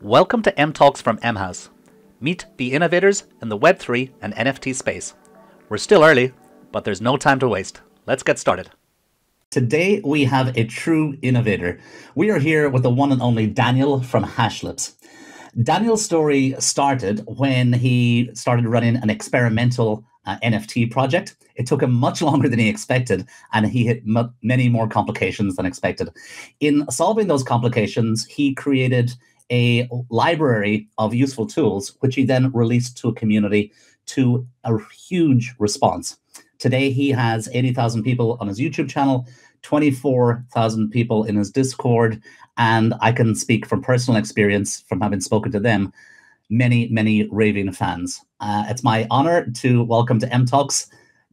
Welcome to MTALKS from MHOUSE. Meet the innovators in the Web3 and NFT space. We're still early, but there's no time to waste. Let's get started. Today, we have a true innovator. We are here with the one and only Daniel from Hashlips. Daniel's story started when he started running an experimental NFT project. It took him much longer than he expected, and he hit many more complications than expected. In solving those complications, he created a library of useful tools, which he then released to a community to a huge response. Today, he has 80,000 people on his YouTube channel, 24,000 people in his Discord, and I can speak from personal experience from having spoken to them, many raving fans. It's my honor to welcome to MTALKS,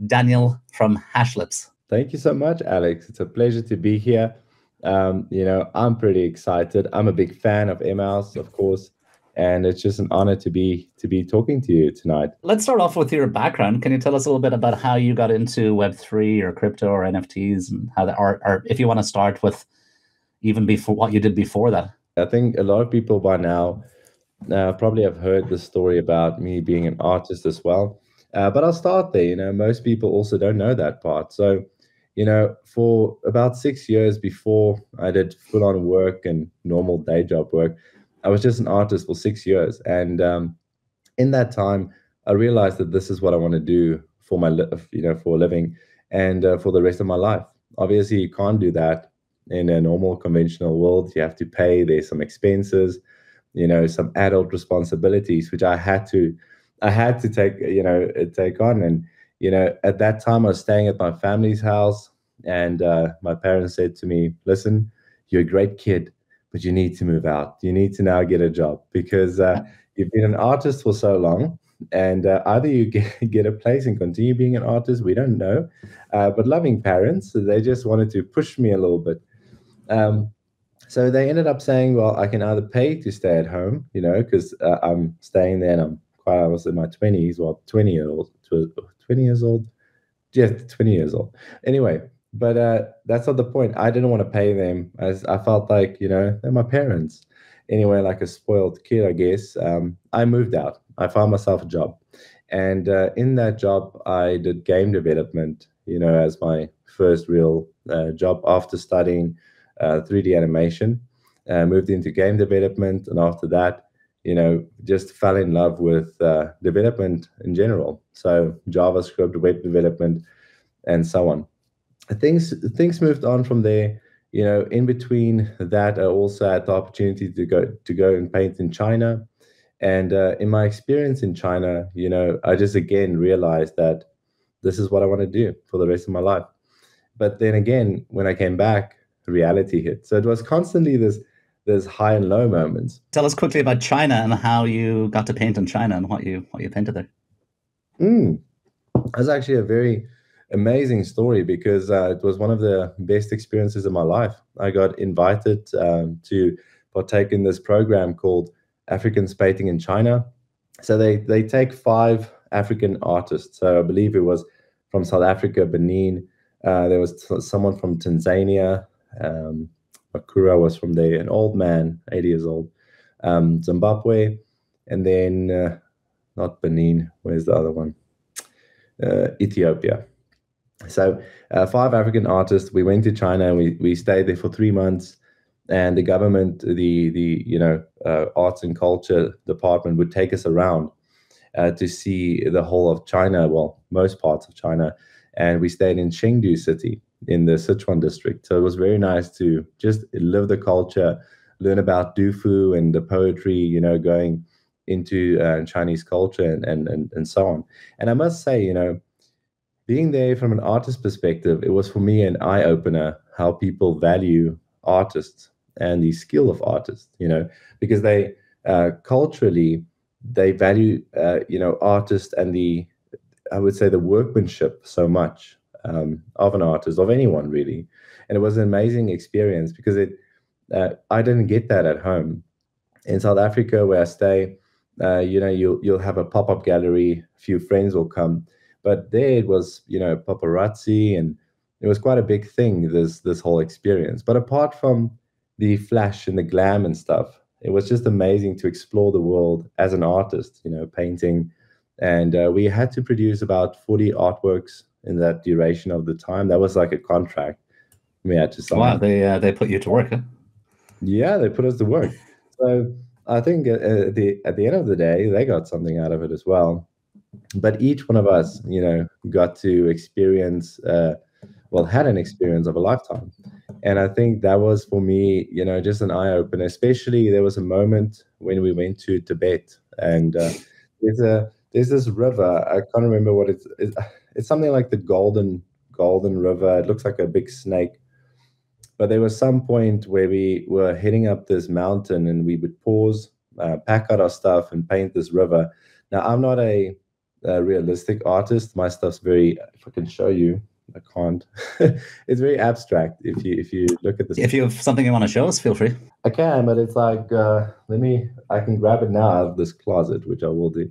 Daniel from Hashlips. Thank you so much, Alex. It's a pleasure to be here. I'm pretty excited. I'm a big fan of MHOUSE, of course, and it's just an honor to be talking to you tonight. Let's start off with your background. Can you tell us a little bit about how you got into Web3 or crypto or NFTs, and how that, or if you want to start with even before what you did before that? I think a lot of people by now probably have heard the story about me being an artist as well. But I'll start there. Most people also don't know that part. So, for about 6 years before I did full-on work and normal day job work, I was just an artist for 6 years. And in that time, I realized that this is what I want to do for my, for a living and for the rest of my life. Obviously, you can't do that in a normal conventional world. You have to pay. There's some expenses, some adult responsibilities, which I had to take on. And at that time, I was staying at my family's house, and my parents said to me, "Listen, you're a great kid, but you need to move out. You need to now get a job because you've been an artist for so long, and either you get a place and continue being an artist, we don't know." But loving parents, they just wanted to push me a little bit. So they ended up saying, well, I can either pay to stay at home, because I'm staying there and I was in my 20s, well, 20 years old. Yeah, 20 years old. Anyway, but that's not the point. I didn't want to pay them, as I felt like, they're my parents. Anyway, like a spoiled kid, I guess. I moved out. I found myself a job. And in that job, I did game development, as my first real job after studying 3D animation. Moved into game development. And after that, just fell in love with development in general. So JavaScript, web development, and so on. Things moved on from there. In between that, I also had the opportunity to go and paint in China. And in my experience in China, I just again realized that this is what I want to do for the rest of my life. But then again, when I came back, reality hit. So it was constantly there's high and low moments. Tell us quickly about China and how you got to paint in China and what you painted there. That's actually a very amazing story because it was one of the best experiences of my life. I got invited to partake in this program called Africans Painting in China. So they take 5 African artists. So I believe it was from South Africa, Benin. There was someone from Tanzania. Makura was from there, an old man, 80 years old. Zimbabwe, and then not Benin. Where's the other one? Ethiopia. So 5 African artists. We went to China and we stayed there for 3 months. And the government, the arts and culture department would take us around to see the whole of China, well, most parts of China. And we stayed in Chengdu city in the Sichuan district. So it was very nice to just live the culture, learn about Dufu and the poetry, going into Chinese culture and so on. And I must say, being there from an artist perspective, it was for me an eye-opener how people value artists and the skill of artists, because they culturally, they value, artists and I would say the workmanship so much of an artist, of anyone really. And it was an amazing experience because I didn't get that at home. In South Africa, where I stay, you'll have a pop-up gallery, a few friends will come. But there it was, paparazzi, and it was quite a big thing, this whole experience. But apart from the flash and the glam and stuff, it was just amazing to explore the world as an artist, painting. And we had to produce about 40 artworks in that duration of the time. That was like a contract we had to sign. Wow, they put you to work, huh? Yeah, they put us to work. So I think at the end of the day, they got something out of it as well. But each one of us, got to experience, had an experience of a lifetime. And I think that was for me, just an eye opener. Especially there was a moment when we went to Tibet, and there's this river. I can't remember what it's something like the Golden River. It looks like a big snake. But there was some point where we were heading up this mountain, and we would pause, pack out our stuff, and paint this river. Now, I'm not a realistic artist. My stuff's very, if I can show you, I can't. It's very abstract. If you look at this, if you have something you want to show us, feel free. I can, but it's like I can grab it now out of this closet, which I will do.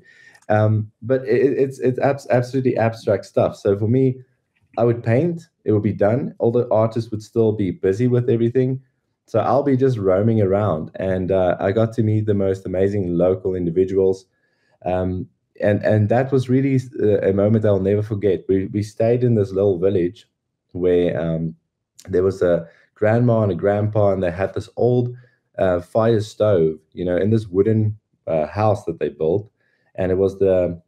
But it's absolutely abstract stuff. So for me, I would paint, it would be done. All the artists would still be busy with everything. So I'll be just roaming around. And I got to meet the most amazing local individuals. And that was really a moment I'll never forget. We stayed in this little village where there was a grandma and a grandpa, and they had this old fire stove, in this wooden house that they built. And it was the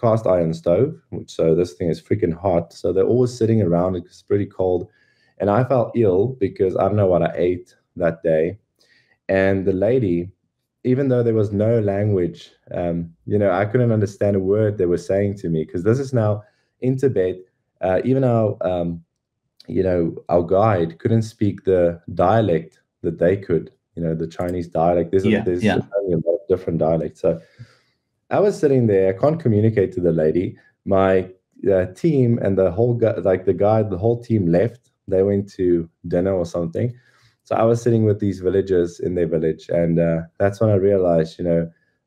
cast iron stove, so this thing is freaking hot. So they're always sitting around. It's pretty cold. And I felt ill because I don't know what I ate that day. And the lady, even though there was no language, I couldn't understand a word they were saying to me, because this is now in Tibet. Even our guide couldn't speak the dialect that they could, the Chinese dialect. There's only a lot of different dialects. So I was sitting there. I can't communicate to the lady. My team and the whole the whole team left. They went to dinner or something. So I was sitting with these villagers in their village, and that's when I realized,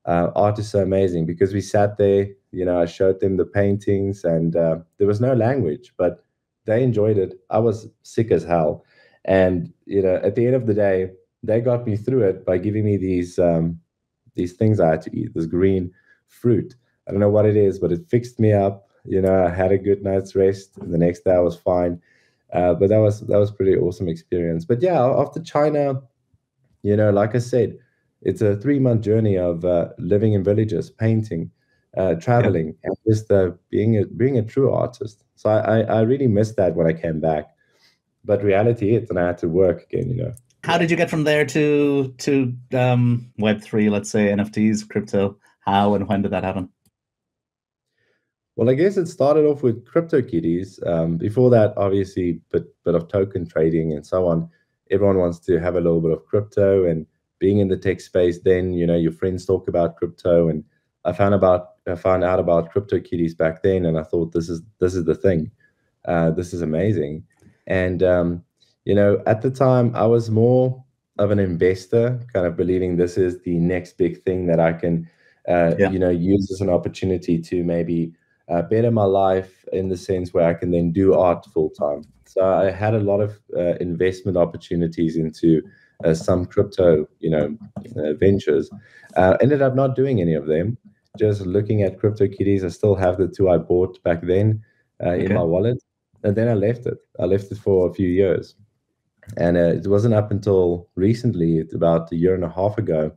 art is so amazing, because we sat there. I showed them the paintings, and there was no language, but they enjoyed it. I was sick as hell, and at the end of the day, they got me through it by giving me these things I had to eat. This green fruit. I don't know what it is, but it fixed me up. I had a good night's rest, and the next day I was fine. But that was pretty awesome experience. But yeah, after China, like I said, it's a 3-month journey of living in villages, painting, traveling, and just being a true artist. So I really missed that when I came back. But reality hit, and I had to work again. How did you get from there to Web3, let's say NFTs, crypto? How and when did that happen? Well, I guess it started off with CryptoKitties. Before that, obviously, bit of token trading and so on. Everyone wants to have a little bit of crypto, and being in the tech space, then your friends talk about crypto, and I found out about CryptoKitties back then, and I thought this is the thing. This is amazing, and at the time I was more of an investor, kind of believing this is the next big thing that I can use as an opportunity to maybe better my life, in the sense where I can then do art full time. So I had a lot of investment opportunities into some crypto, ventures. Ended up not doing any of them. Just looking at CryptoKitties. I still have the 2 I bought back then in my wallet, and then I left it. I left it for a few years, and it wasn't up until recently, about a year and a half ago,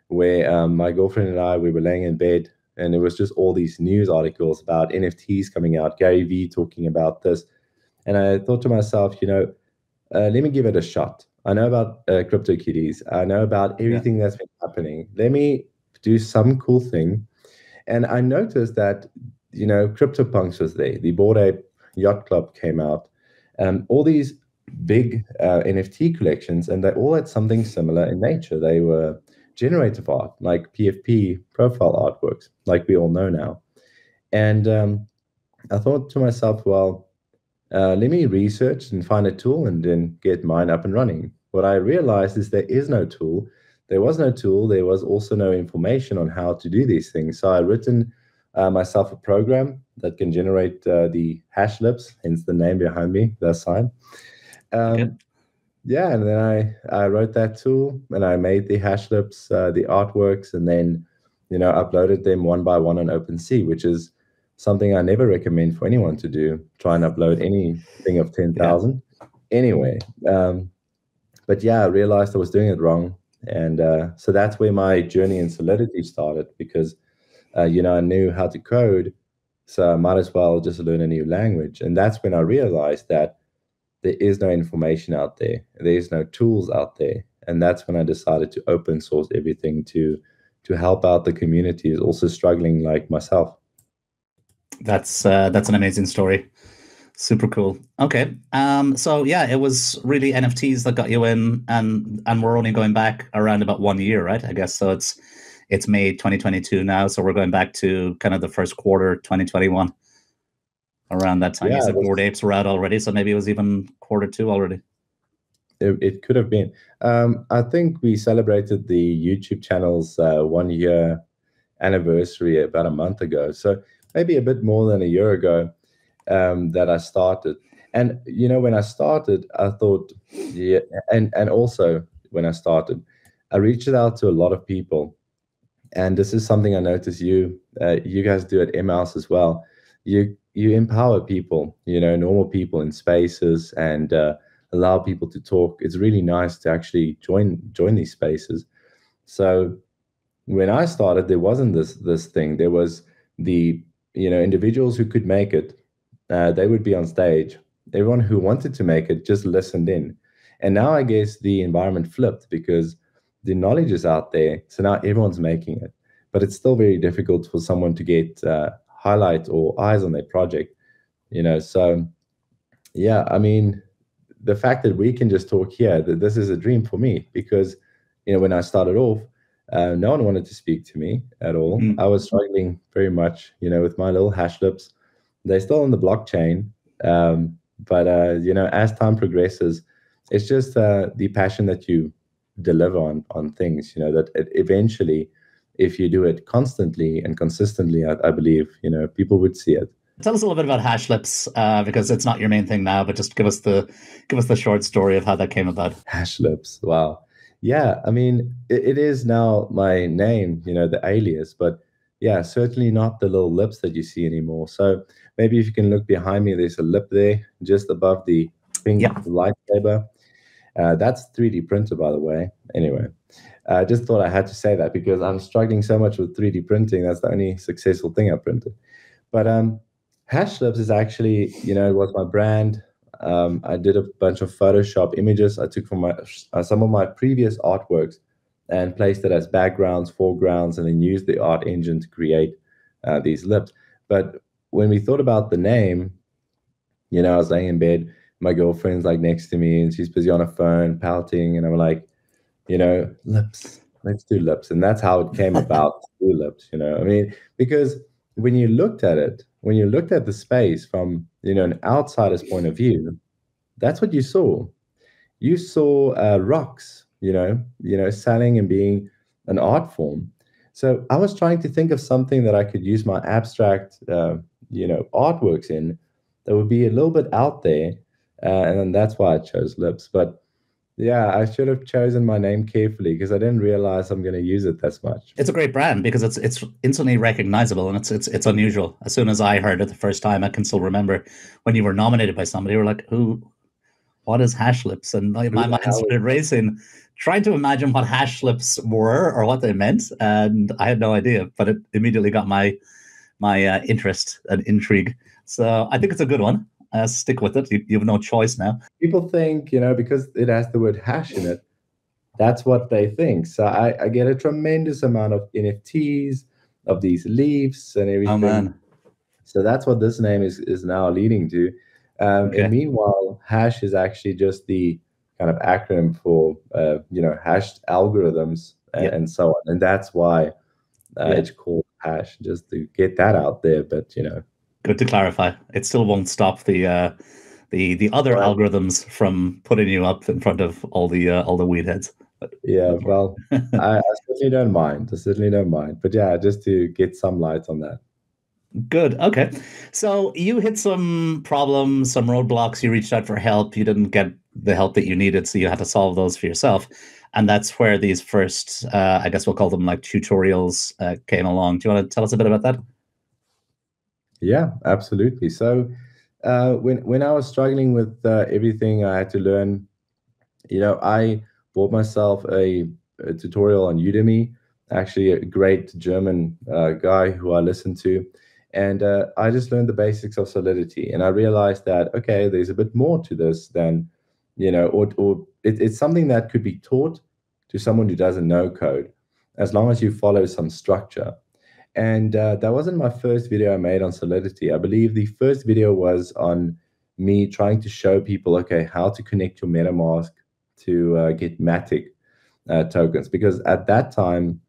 where my girlfriend and I, we were laying in bed, and it was just all these news articles about NFTs coming out, Gary Vee talking about this. And I thought to myself, let me give it a shot. I know about CryptoKitties. I know about everything that's been happening. Let me do some cool thing. And I noticed that, CryptoPunks was there. The Bored Ape Yacht Club came out. All these big NFT collections, and they all had something similar in nature. They were generative art, like PFP profile artworks, like we all know now. And I thought to myself, well, let me research and find a tool, and then get mine up and running. What I realized is there is no tool. There was no tool. There was also no information on how to do these things. So I written myself a program that can generate the Hashlips, hence the name behind me, the sign. Okay. Yeah, and then I wrote that tool and I made the Hashlips, the artworks, and then, uploaded them one by one on OpenSea, which is something I never recommend for anyone to do. Try and upload anything of 10,000. Anyway, but yeah, I realized I was doing it wrong. And so that's where my journey in Solidity started because, I knew how to code. So I might as well just learn a new language. And that's when I realized that there is no information out there. There is no tools out there. And that's when I decided to open source everything to help out the community is also struggling like myself. That's an amazing story. Super cool. Okay. So yeah, it was really NFTs that got you in, and we're only going back around about 1 year, right? I guess so. It's May 2022 now, so we're going back to kind of the first quarter 2021. Around that time, you said Bored Apes were out already, so maybe it was even Q2 already. It could have been. I think we celebrated the YouTube channel's 1 year anniversary about a month ago, so maybe a bit more than a year ago. That I started. And, when I started, I thought, yeah, and also when I started, I reached out to a lot of people. And this is something I noticed you guys do at MHOUSE as well. You empower people, normal people in spaces and allow people to talk. It's really nice to actually join these spaces. So when I started, there wasn't this thing. There was the, individuals who could make it. They would be on stage. Everyone who wanted to make it just listened in. And now I guess the environment flipped because the knowledge is out there. So now everyone's making it. But it's still very difficult for someone to get highlight or eyes on their project. So yeah, I mean, the fact that we can just talk here, that this is a dream for me because, when I started off, no one wanted to speak to me at all. I was struggling very much, with my little Hashlips. They're still on the blockchain, but as time progresses, it's just the passion that you deliver on things. That eventually, if you do it constantly and consistently, I believe people would see it. Tell us a little bit about Hashlips, because it's not your main thing now, but just give us the short story of how that came about. Hashlips, wow, yeah. I mean, it is now my name, the alias, but yeah, certainly not the little lips that you see anymore. So maybe if you can look behind me, there's a lip there just above the pink lightsaber. That's 3D printer, by the way. Anyway, I just thought I had to say that because I'm struggling so much with 3D printing. That's the only successful thing I printed. But Hashlips is actually, it was my brand. I did a bunch of Photoshop images I took from some of my previous artworks and placed it as backgrounds, foregrounds, and then used the art engine to create these lips. But when we thought about the name, I was laying in bed, my girlfriend's like next to me, and she's busy on her phone, pouting, and I'm like, lips, let's do lips. And that's how it came about, to do lips, I mean, because when you looked at it, when you looked at the space from, an outsider's point of view, that's what you saw. You saw rocks, selling and being an art form. So I was trying to think of something that I could use my abstract, artworks in that would be a little bit out there. And then that's why I chose lips. But yeah, I should have chosen my name carefully because I didn't realize I'm going to use it this much. It's a great brand because it's instantly recognizable and it's unusual. As soon as I heard it the first time, I can still remember when you were nominated by somebody, you were like, what is Hashlips? And my mind started racing, trying to imagine what Hashlips were or what they meant, and I had no idea. But it immediately got my interest and intrigue. So I think it's a good one. Stick with it. You have no choice now. People think, because it has the word hash in it, that's what they think. So I get a tremendous amount of NFTs of these leaves and everything. Oh man! So that's what this name is now leading to. Okay. And meanwhile, hash is actually just the kind of acronym for hashed algorithms and so on. And that's why it's called hash, just to get that out there. But good to clarify. It still won't stop the other algorithms from putting you up in front of all the weed heads. But, yeah, well, I certainly don't mind. But yeah, just to get some light on that. Good. Okay. So you hit some problems, some roadblocks. You reached out for help. You didn't get the help that you needed, so you had to solve those for yourself. And that's where these first, I guess we'll call them like tutorials, came along. Do you want to tell us a bit about that? Yeah, absolutely. So when I was struggling with everything I had to learn, I bought myself a tutorial on Udemy, actually a great German guy who I listened to. And I just learned the basics of Solidity. And I realized that, okay, there's a bit more to this than, it's something that could be taught to someone who doesn't know code, as long as you follow some structure. And that wasn't my first video I made on Solidity. I believe the first video was on me trying to show people, okay, how to connect your MetaMask to get Matic tokens. Because at that time,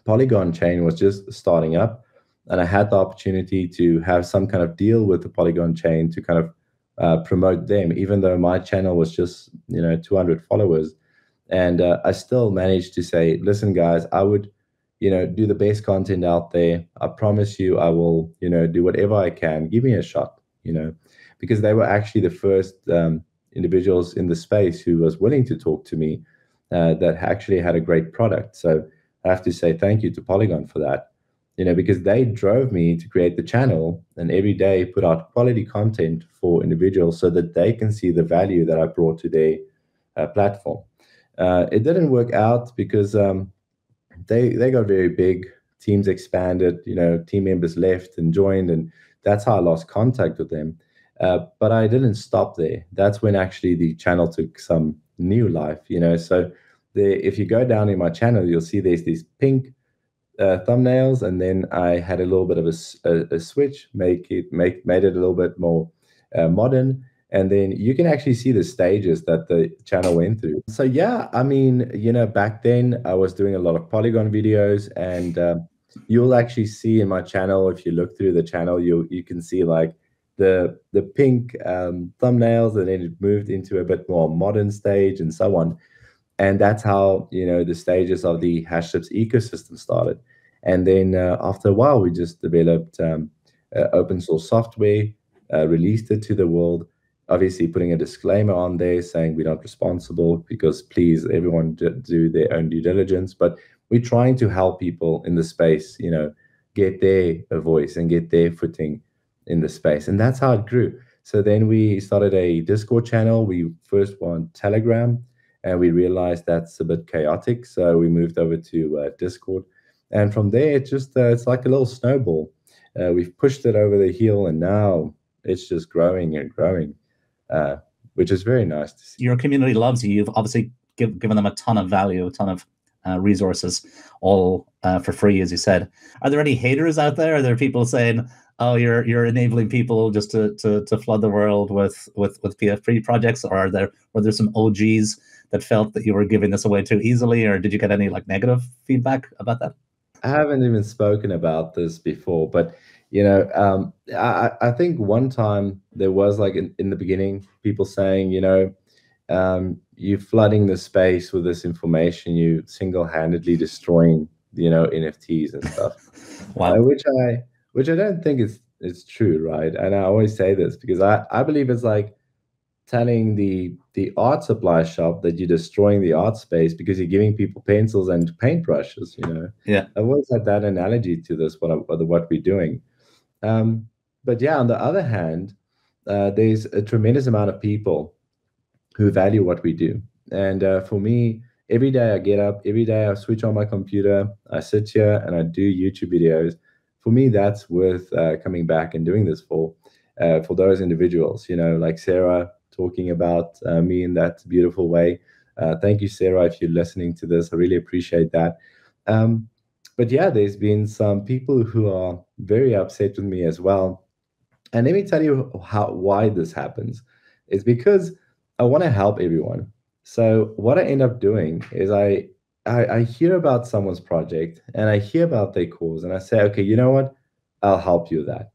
Polygon chain was just starting up, and I had the opportunity to have some kind of deal with the Polygon chain to kind of promote them, even though my channel was just 200 followers. And I still managed to say, listen, guys, I would do the best content out there. I promise you, I will do whatever I can. Give me a shot, because they were actually the first individuals in the space who was willing to talk to me, that actually had a great product. So I have to say thank you to Polygon for that, because they drove me to create the channel and every day put out quality content for individuals so that they can see the value that I brought to their platform. It didn't work out because they got very big. Teams expanded, team members left and joined, and that's how I lost contact with them. But I didn't stop there. That's when actually the channel took some new life, So if you go down in my channel, you'll see there's these pink thumbnails, and then I had a little bit of a switch, made it a little bit more modern, and then you can actually see the stages that the channel went through. So yeah, I mean, back then I was doing a lot of Polygon videos, and you'll actually see in my channel, if you look through the channel, you can see like the pink thumbnails, and then it moved into a bit more modern stage and so on. And that's how the stages of the Hashlips ecosystem started. And then after a while, we just developed open source software, released it to the world, obviously putting a disclaimer on there saying we're not responsible, because please, everyone do their own due diligence. But we're trying to help people in the space, get their voice and get their footing in the space. And that's how it grew. So then we started a Discord channel. We first were on Telegram, and we realized that's a bit chaotic, so we moved over to Discord. And from there, it's like a little snowball. We've pushed it over the hill, and now it's just growing and growing, which is very nice to see. Your community loves you. You've obviously given them a ton of value, a ton of resources, all for free, as you said. Are there any haters out there? Are there people saying, "Oh, you're enabling people just to flood the world with PFP projects"? Or were there some OGs that felt that you were giving this away too easily, or did you get any like negative feedback about that? I haven't even spoken about this before, but I think one time there was like in the beginning, people saying, you flooding the space with this information, you single-handedly destroying, NFTs and stuff. Wow. Which I don't think is true, right? And I always say this because I believe it's like telling the art supply shop that you're destroying the art space because you're giving people pencils and paintbrushes. Yeah. I've always had that analogy to this, what we're doing. But yeah, on the other hand, there's a tremendous amount of people who value what we do. And for me, every day I get up, every day I switch on my computer, I sit here and I do YouTube videos. For me, that's worth coming back and doing this for those individuals, like Sarah talking about me in that beautiful way. Thank you, Sarah, if you're listening to this. I really appreciate that. But yeah, there's been some people who are very upset with me as well. And let me tell you why this happens. It's because I want to help everyone. So what I end up doing is I hear about someone's project and I hear about their cause and I say, okay, you know what? I'll help you with that.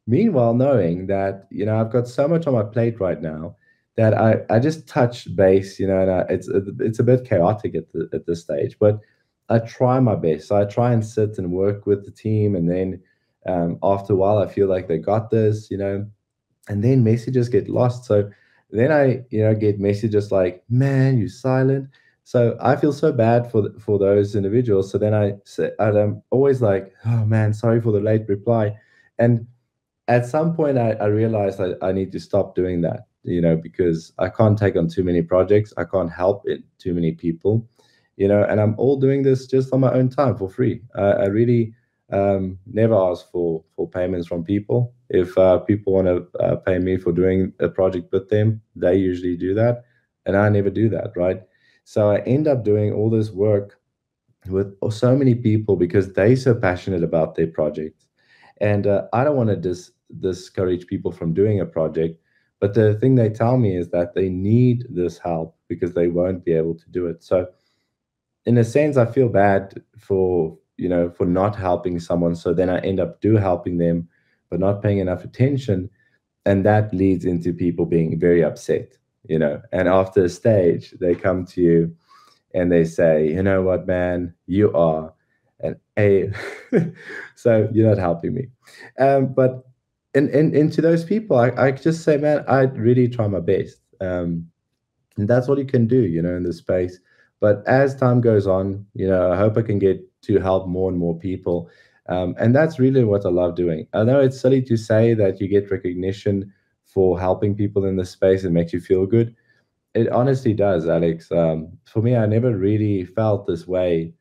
Meanwhile, knowing that, I've got so much on my plate right now that I just touch base, and it's a bit chaotic at this stage, but I try my best. So I try and sit and work with the team, and then After a while, I feel like they got this, and then messages get lost. So then I, get messages like, "Man, you silent." So I feel so bad for those individuals. So then I say, I'm always like, "Oh man, sorry for the late reply," and at some point I realized I need to stop doing that, because I can't take on too many projects. I can't help it too many people, and I'm all doing this just on my own time for free. I really never ask for payments from people. If people want to pay me for doing a project with them, they usually do that, and I never do that, right? So I end up doing all this work with so many people because they're so passionate about their project. And I don't want to discourage people from doing a project, but the thing they tell me is that they need this help because they won't be able to do it. So in a sense, I feel bad for not helping someone. So then I end up helping them, but not paying enough attention. And that leads into people being very upset, and after a stage, they come to you and they say, "You know what, man, you are an A." So you're not helping me. But and to those people, I just say, man, I really try my best. And that's what you can do, in this space. But as time goes on, I hope I can get to help more and more people. And that's really what I love doing. I know it's silly to say that you get recognition for helping people in this space. It makes you feel good. It honestly does, Alex. For me, I never really felt this way.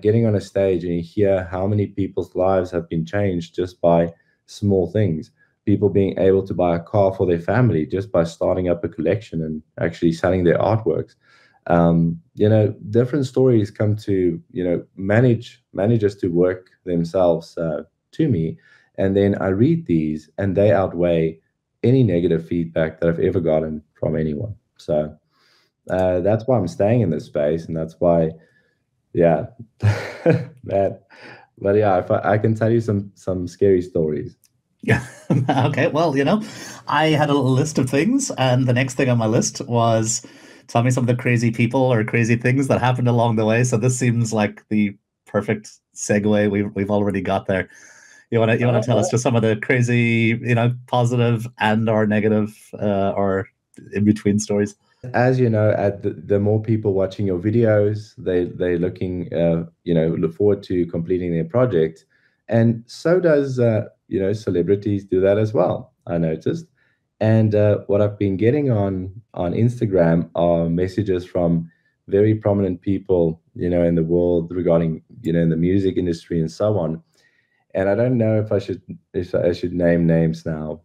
Getting on a stage and you hear how many people's lives have been changed just by small things. People being able to buy a car for their family just by starting up a collection and actually selling their artworks. Different stories come to managers to work themselves to me, and then I read these, and they outweigh any negative feedback that I've ever gotten from anyone. So that's why I'm staying in this space, and that's why, yeah, man. But yeah, if I can tell you some scary stories. Yeah. Okay. Well, I had a little list of things, and the next thing on my list was tell me some of the crazy people or crazy things that happened along the way. So this seems like the perfect segue. We've already got there. You want to tell us just some of the crazy, positive and or negative or in between stories? As you know, at the more people watching your videos, they're looking, look forward to completing their project, and so does celebrities do that as well. I noticed, and what I've been getting on Instagram are messages from very prominent people, in the world regarding, in the music industry and so on. And I don't know if I should name names now.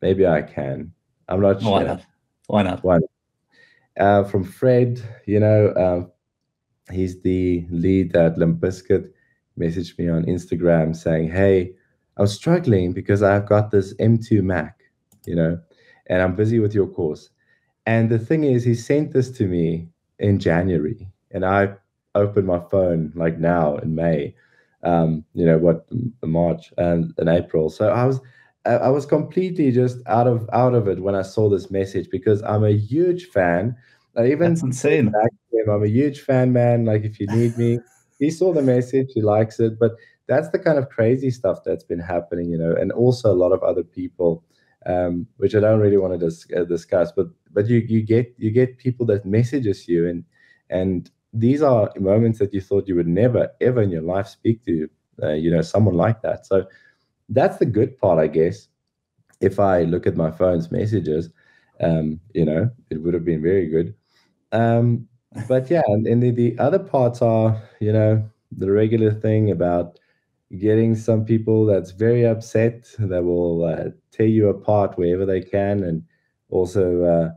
Maybe I can. I'm not Why sure. not? Why not? Why from Fred, he's the lead at Limp Bizkit, messaged me on Instagram saying, "Hey, I'm struggling because I've got this M2 Mac, and I'm busy with your course." And the thing is, he sent this to me in January, and I opened my phone like now in May, March and April. So I was completely just out of it when I saw this message because I'm a huge fan. I even That's said insane. back to him, "I'm a huge fan, man. Like if you need me." He saw the message, he likes it, but that's the kind of crazy stuff that's been happening, and also a lot of other people, which I don't really want to discuss. But you get people that messages you, and these are moments that you thought you would never ever in your life speak to, someone like that. So that's the good part, I guess. If I look at my phone's messages, it would have been very good. But yeah, and the other parts are, the regular thing about getting some people that's very upset that will tear you apart wherever they can, and also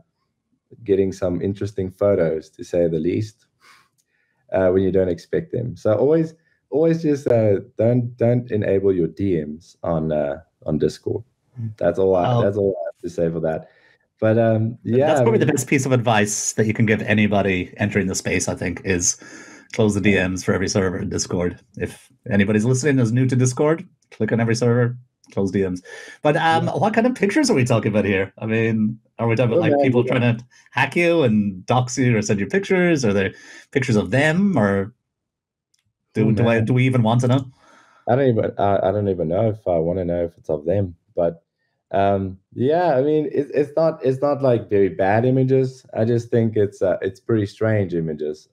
getting some interesting photos, to say the least, when you don't expect them. So always just don't enable your DMs on Discord. That's all. Well, That's all I have to say for that. But that's yeah, I probably the mean, best piece of advice that you can give anybody entering the space, I think, is close the DMs for every server in Discord. If anybody's listening is new to Discord, click on every server, close DMs. But what kind of pictures are we talking about here? I mean, are we talking about oh like man, people trying to hack you and dox you or send you pictures? Are there pictures of them, or oh do man. we even want to know? I don't even know if I want to know if it's of them. But yeah, I mean, it's not like very bad images. I just think it's pretty strange images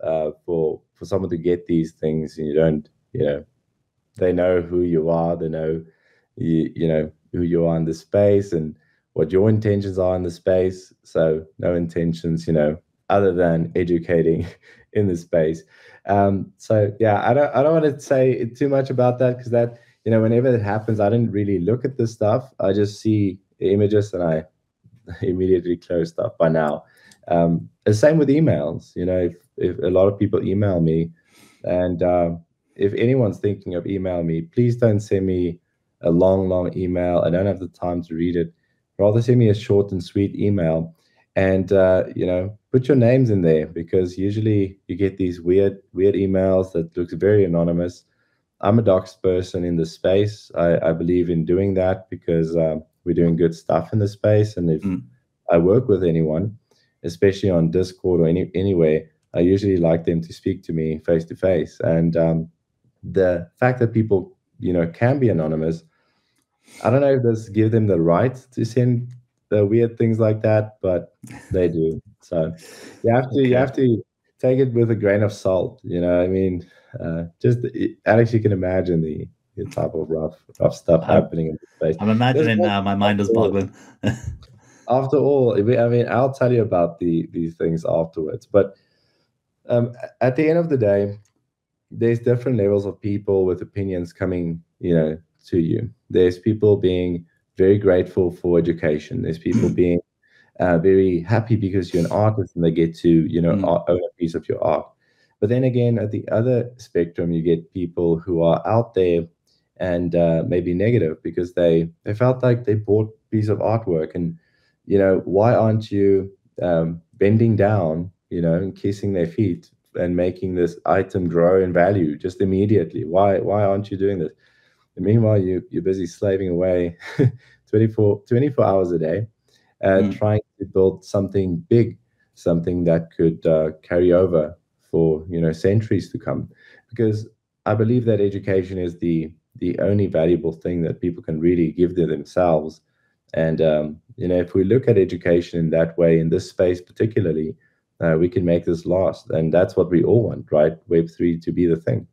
for someone to get these things, and you don't, you know, they know who you are, they know you know who you are in the space and what your intentions are in the space. So no intentions, you know, other than educating in the space. So yeah, I don't want to say too much about that, because that, you know, whenever it happens, I didn't really look at the stuff. I just see the images and I immediately close stuff by now. The same with emails. You know, if a lot of people email me, and if anyone's thinking of emailing me, please don't send me a long email. I don't have the time to read it. Rather send me a short and sweet email, and you know, put your names in there, because usually you get these weird emails that looks very anonymous. I'm a docs person in the space. I believe in doing that because we're doing good stuff in the space. And if I work with anyone, especially on Discord or anywhere, I usually like them to speak to me face to face. And the fact that people, you know, can be anonymous, I don't know if this give them the right to send the weird things like that, but they do. So you Okay. have to take it with a grain of salt. You know, I mean, Alex, you can imagine the type of rough stuff I'm happening in the space. I'm There's imagining no, now. My mind is after all, boggling. after all, I mean, I'll tell you about these things afterwards. But at the end of the day, there's different levels of people with opinions coming, you know, to you. There's people being very grateful for education. There's people being very happy because you're an artist and they get to, you know, Mm, own a piece of your art. But then again, at the other spectrum, you get people who are out there and maybe negative because they felt like they bought a piece of artwork, and you know, why aren't you bending down, you know, and kissing their feet and making this item grow in value just immediately? Why aren't you doing this? And meanwhile, you're busy slaving away 24 hours a day, mm. trying to build something big, something that could carry over for, you know, centuries to come. Because I believe that education is the only valuable thing that people can really give to themselves. And you know, if we look at education in that way, in this space particularly, we can make this last, and that's what we all want, right? Web3 to be the thing.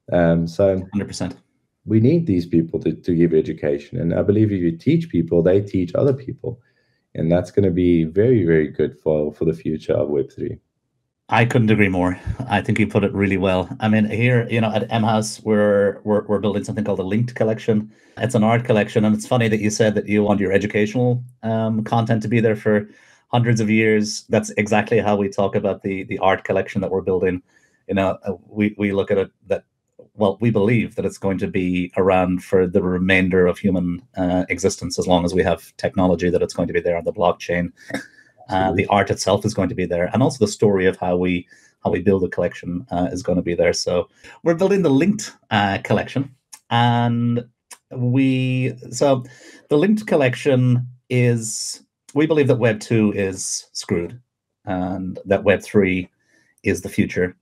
So 100%. we need these people to give education, and I believe if you teach people, they teach other people, and that's going to be very good for the future of Web3. I couldn't agree more. I think you put it really well. I mean, here, you know, at MHOUSE, we're building something called a linked collection. It's an art collection, and it's funny that you said that you want your educational content to be there for hundreds of years. That's exactly how we talk about the art collection that we're building. You know, we look at it that, well, we believe that it's going to be around for the remainder of human existence, as long as we have technology, that it's going to be there on the blockchain. The Absolutely. art itself is going to be there, and also the story of how we build a collection is going to be there. So we're building the linked collection, and so the linked collection is, we believe that Web 2 is screwed, and that Web 3 is the future.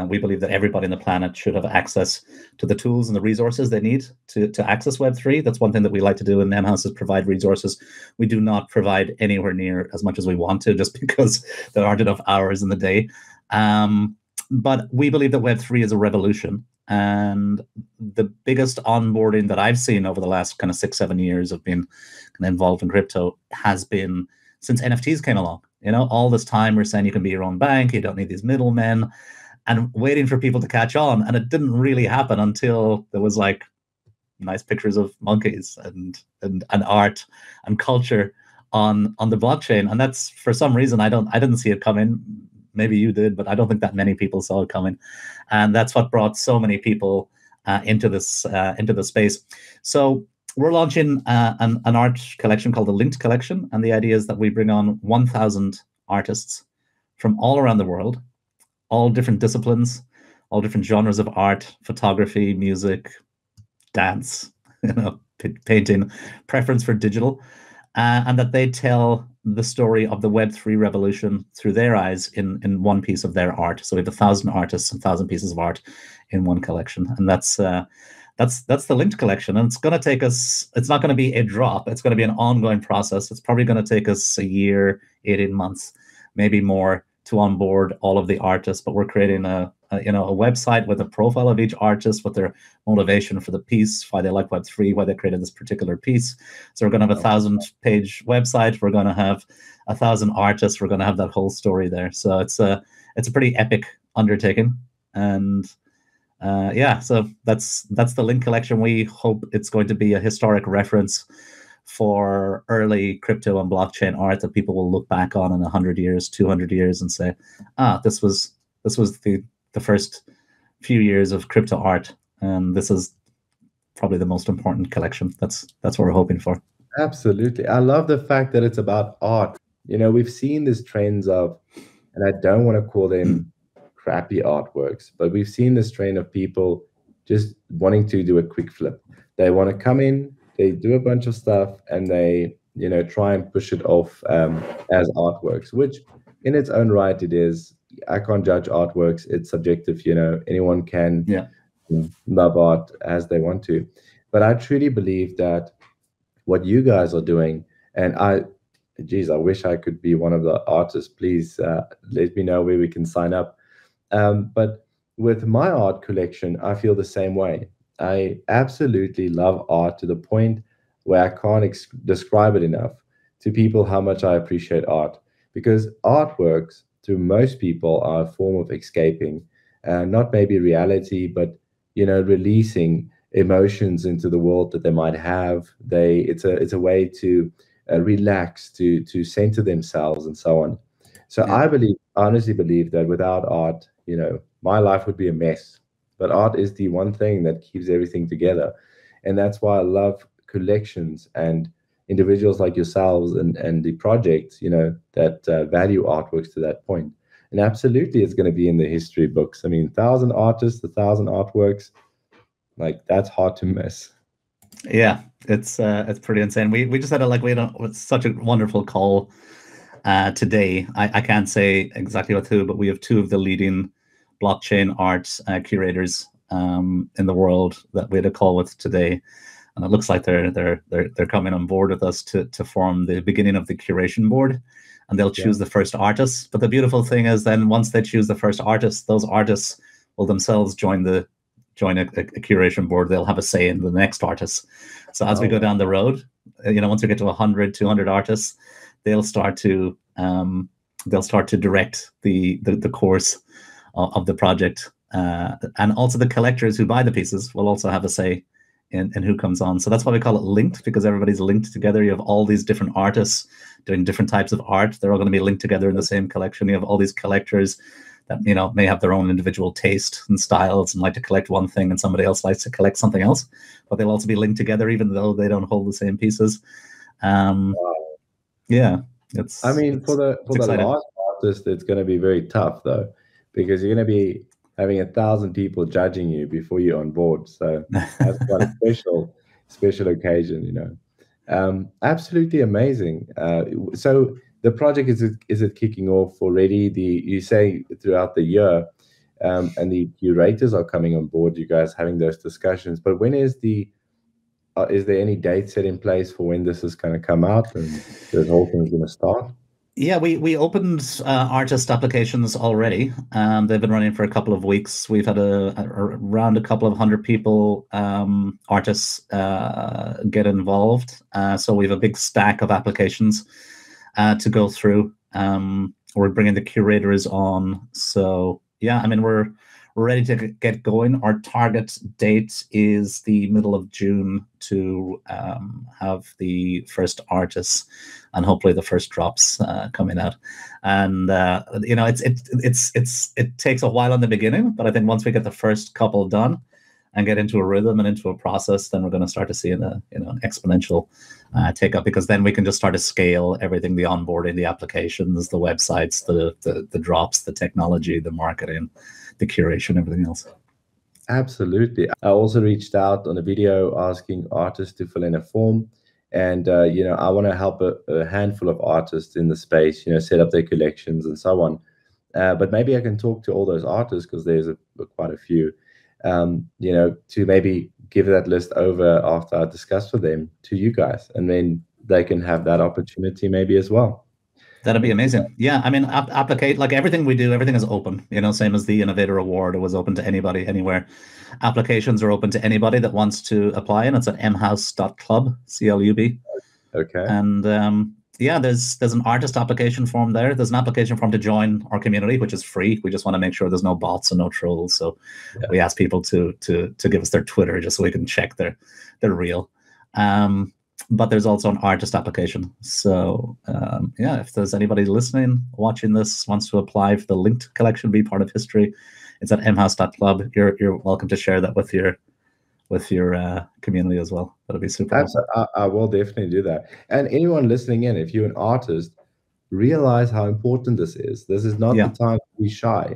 We believe that everybody on the planet should have access to the tools and the resources they need to access Web3. That's one thing that we like to do in MHOUSE, is provide resources. We do not provide anywhere near as much as we want to, just because there aren't enough hours in the day. But we believe that Web3 is a revolution. And the biggest onboarding that I've seen over the last kind of 6-7 years of being kind of involved in crypto has been since NFTs came along. You know, all this time we're saying you can be your own bank, you don't need these middlemen, and waiting for people to catch on. And it didn't really happen until there was like nice pictures of monkeys and art and culture on the blockchain. And that's, for some reason, I didn't see it coming. Maybe you did, but I don't think that many people saw it coming. And that's what brought so many people into the space. So we're launching an art collection called the Linked Collection. And the idea is that we bring on 1,000 artists from all around the world, all different disciplines, all different genres of art, photography, music, dance, you know, painting, preference for digital, and that they tell the story of the Web3 revolution through their eyes in one piece of their art. So we have 1,000 artists and 1,000 pieces of art in one collection, and that's that's the linked collection, and it's going to take us. It's not going to be a drop. It's going to be an ongoing process. It's probably going to take us a year, 18 months, maybe more, to onboard all of the artists. But we're creating a website with a profile of each artist, with their motivation for the piece, why they like Web3, why they created this particular piece. So we're going to have a 1,000-page website. We're going to have 1,000 artists. We're going to have that whole story there. So it's a pretty epic undertaking. And so that's the link collection. We hope it's going to be a historic reference for early crypto and blockchain art that people will look back on in 100 years, 200 years, and say, this was the first few years of crypto art, and this is probably the most important collection. That's what we're hoping for. Absolutely. I love the fact that it's about art. We've seen these trends of, and I don't want to call them crappy artworks, but we've seen this trend of people just wanting to do a quick flip. They want to come in, they do a bunch of stuff, and they try and push it off as artworks, which in its own right it is. I can't judge artworks. It's subjective. Anyone can love art as they want to. But I truly believe that what you guys are doing, and I wish I could be one of the artists. Please let me know where we can sign up. But with my art collection, I feel the same way. I absolutely love art to the point where I can't describe it enough to people how much I appreciate art, because artworks to most people are a form of escaping, not maybe reality, but releasing emotions into the world that they might have. It's a way to relax, to center themselves, and so on. So I honestly believe that without art, my life would be a mess. But art is the one thing that keeps everything together, and that's why I love collections and individuals like yourselves and the projects, that value artworks to that point. And absolutely, it's going to be in the history books. I mean, 1,000 artists, 1,000 artworks, like that's hard to miss. Yeah, it's pretty insane. We just had such a wonderful call today. I can't say exactly with who, but we have two of the leading blockchain art curators in the world that we had a call with today, and it looks like they're coming on board with us to form the beginning of the curation board, and they'll choose the first artists. But the beautiful thing is, then once they choose the first artists, those artists will themselves join a curation board. They'll have a say in the next artists. So as we go down the road, once we get to 100, 200 artists, they'll start to direct the course of the project, and also the collectors who buy the pieces will also have a say in who comes on. So that's why we call it linked, because everybody's linked together. You have all these different artists doing different types of art. They're all going to be linked together in the same collection. You have all these collectors that may have their own individual taste and styles and like to collect one thing, and somebody else likes to collect something else, but they'll also be linked together even though they don't hold the same pieces. It's for the last artist, it's going to be very tough though, because you're going to be having 1,000 people judging you before you're on board. So that's quite a special occasion, absolutely amazing. So the project, is it kicking off already? You say throughout the year, and the curators are coming on board, you guys having those discussions, but when is there any date set in place for when this is going to come out and the whole thing's going to start? Yeah, we opened artist applications already. They've been running for a couple of weeks. We've had around a couple of hundred people, artists, get involved. So we have a big stack of applications to go through. We're bringing the curators on. So yeah, I mean, we're ready to get going. Our target date is the middle of June to have the first artists and hopefully the first drops coming out. And it takes a while in the beginning, but I think once we get the first couple done and get into a rhythm and into a process, then we're going to start to see an exponential take up, because then we can just start to scale everything: the onboarding, the applications, the websites, the drops, the technology, the marketing, the curation, everything else. Absolutely. I also reached out on a video asking artists to fill in a form, and I want to help a handful of artists in the space, set up their collections and so on. But maybe I can talk to all those artists, because there's quite a few, you know, to maybe give that list over after I discuss with them to you guys, and then they can have that opportunity maybe as well. That'd be amazing. Yeah, I mean, applicate, like everything we do, everything is open. You know, same as the Innovator Award, it was open to anybody, anywhere. Applications are open to anybody that wants to apply, and it's at mhouse.club, CLUB. Okay. And yeah, there's an artist application form there. There's an application form to join our community, which is free. We just want to make sure there's no bots and no trolls. So we ask people to give us their Twitter just so we can check they're real. But there's also an artist application. So yeah, if there's anybody listening, watching this, wants to apply for the linked collection, be part of history, it's at mhouse.club. You're welcome to share that with your community as well. That'll be super awesome. I will definitely do that. And anyone listening in, if you're an artist, realize how important this is. This is not the time to be shy.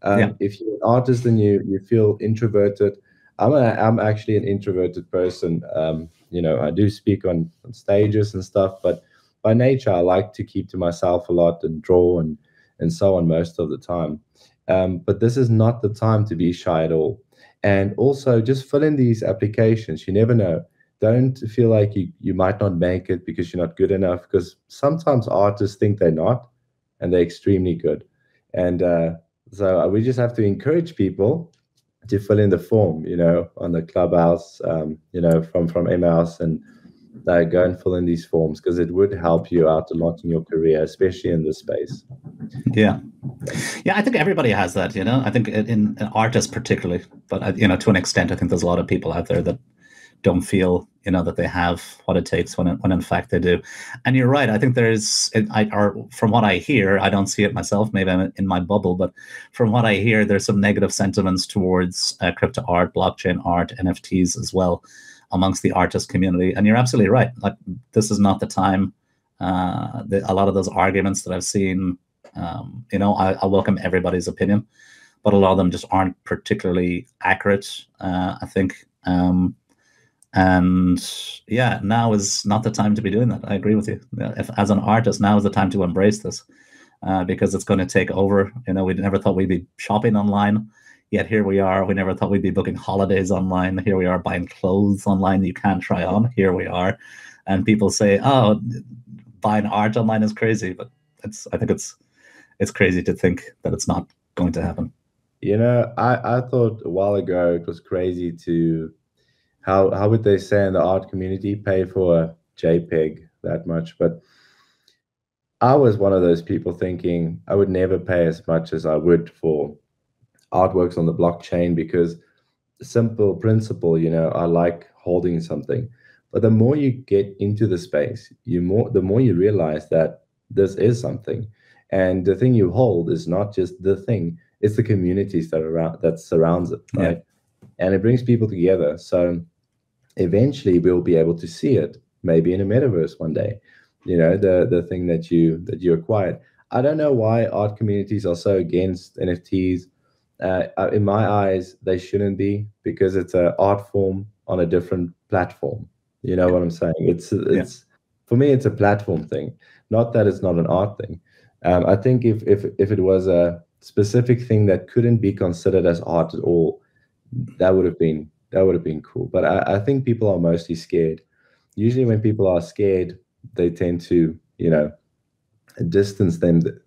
If you're an artist and you feel introverted, I'm actually an introverted person. You know, I do speak on stages and stuff, but by nature, I like to keep to myself a lot and draw and so on most of the time. But this is not the time to be shy at all. And also just fill in these applications. You never know. Don't feel like you might not make it because you're not good enough, because sometimes artists think they're not, and they're extremely good. And so we just have to encourage people to fill in the form, you know, on the Clubhouse, you know, from MHOUSE, and go and fill in these forms, because it would help you out a lot in your career, especially in this space. Yeah, I think everybody has that, you know. I think in artists particularly, but you know, to an extent, I think there's a lot of people out there that don't feel, you know, that they have what it takes when in fact they do. And you're right. I think from what I hear, I don't see it myself. Maybe I'm in my bubble, but from what I hear, there's some negative sentiments towards crypto art, blockchain art, NFTs as well amongst the artist community. And you're absolutely right. Like, this is not the time. A lot of those arguments that I've seen, you know, I welcome everybody's opinion, but a lot of them just aren't particularly accurate, I think. And yeah, now is not the time to be doing that. I agree with you. As an artist, now is the time to embrace this, because it's going to take over. You know, we never thought we'd be shopping online, yet here we are. We never thought we'd be booking holidays online. Here we are buying clothes online you can't try on. Here we are. And people say, oh, buying art online is crazy. But I think it's crazy to think that it's not going to happen. You know, I thought a while ago it was crazy to, how would they say in the art community, pay for a JPEG that much? But I was one of those people thinking I would never pay as much as I would for artworks on the blockchain, because simple principle, you know, I like holding something. But the more you get into the space, the more you realize that this is something. And the thing you hold is not just the thing, it's the communities that surrounds it, right? Yeah. And it brings people together. So eventually we'll be able to see it, maybe in a metaverse one day, you know, the thing that you acquired. I don't know why art communities are so against NFTs. In my eyes, they shouldn't be, because it's an art form on a different platform. You know what I'm saying? It's for me, it's a platform thing, not that it's not an art thing. I think if it was a specific thing that couldn't be considered as art at all, that would have been cool. But I think people are mostly scared. Usually when people are scared, they tend to, you know, distance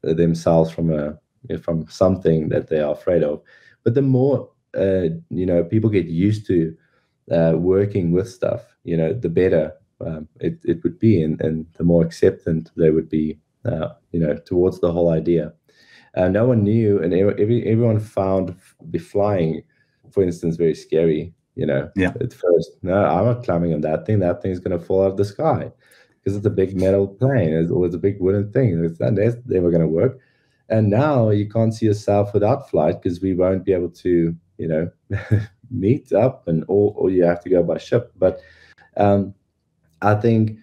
themselves from something that they are afraid of. But the more you know, people get used to working with stuff, you know, the better it would be, and the more acceptant they would be, you know, towards the whole idea. No one knew, and everyone found flying, for instance, very scary. You know, at first, no, I'm not climbing on that thing. That thing's going to fall out of the sky, because it's a big metal plane. It's a big wooden thing. That's never going to work. And now you can't see yourself without flight, because we won't be able to, you know, meet up, and or you have to go by ship. But I think,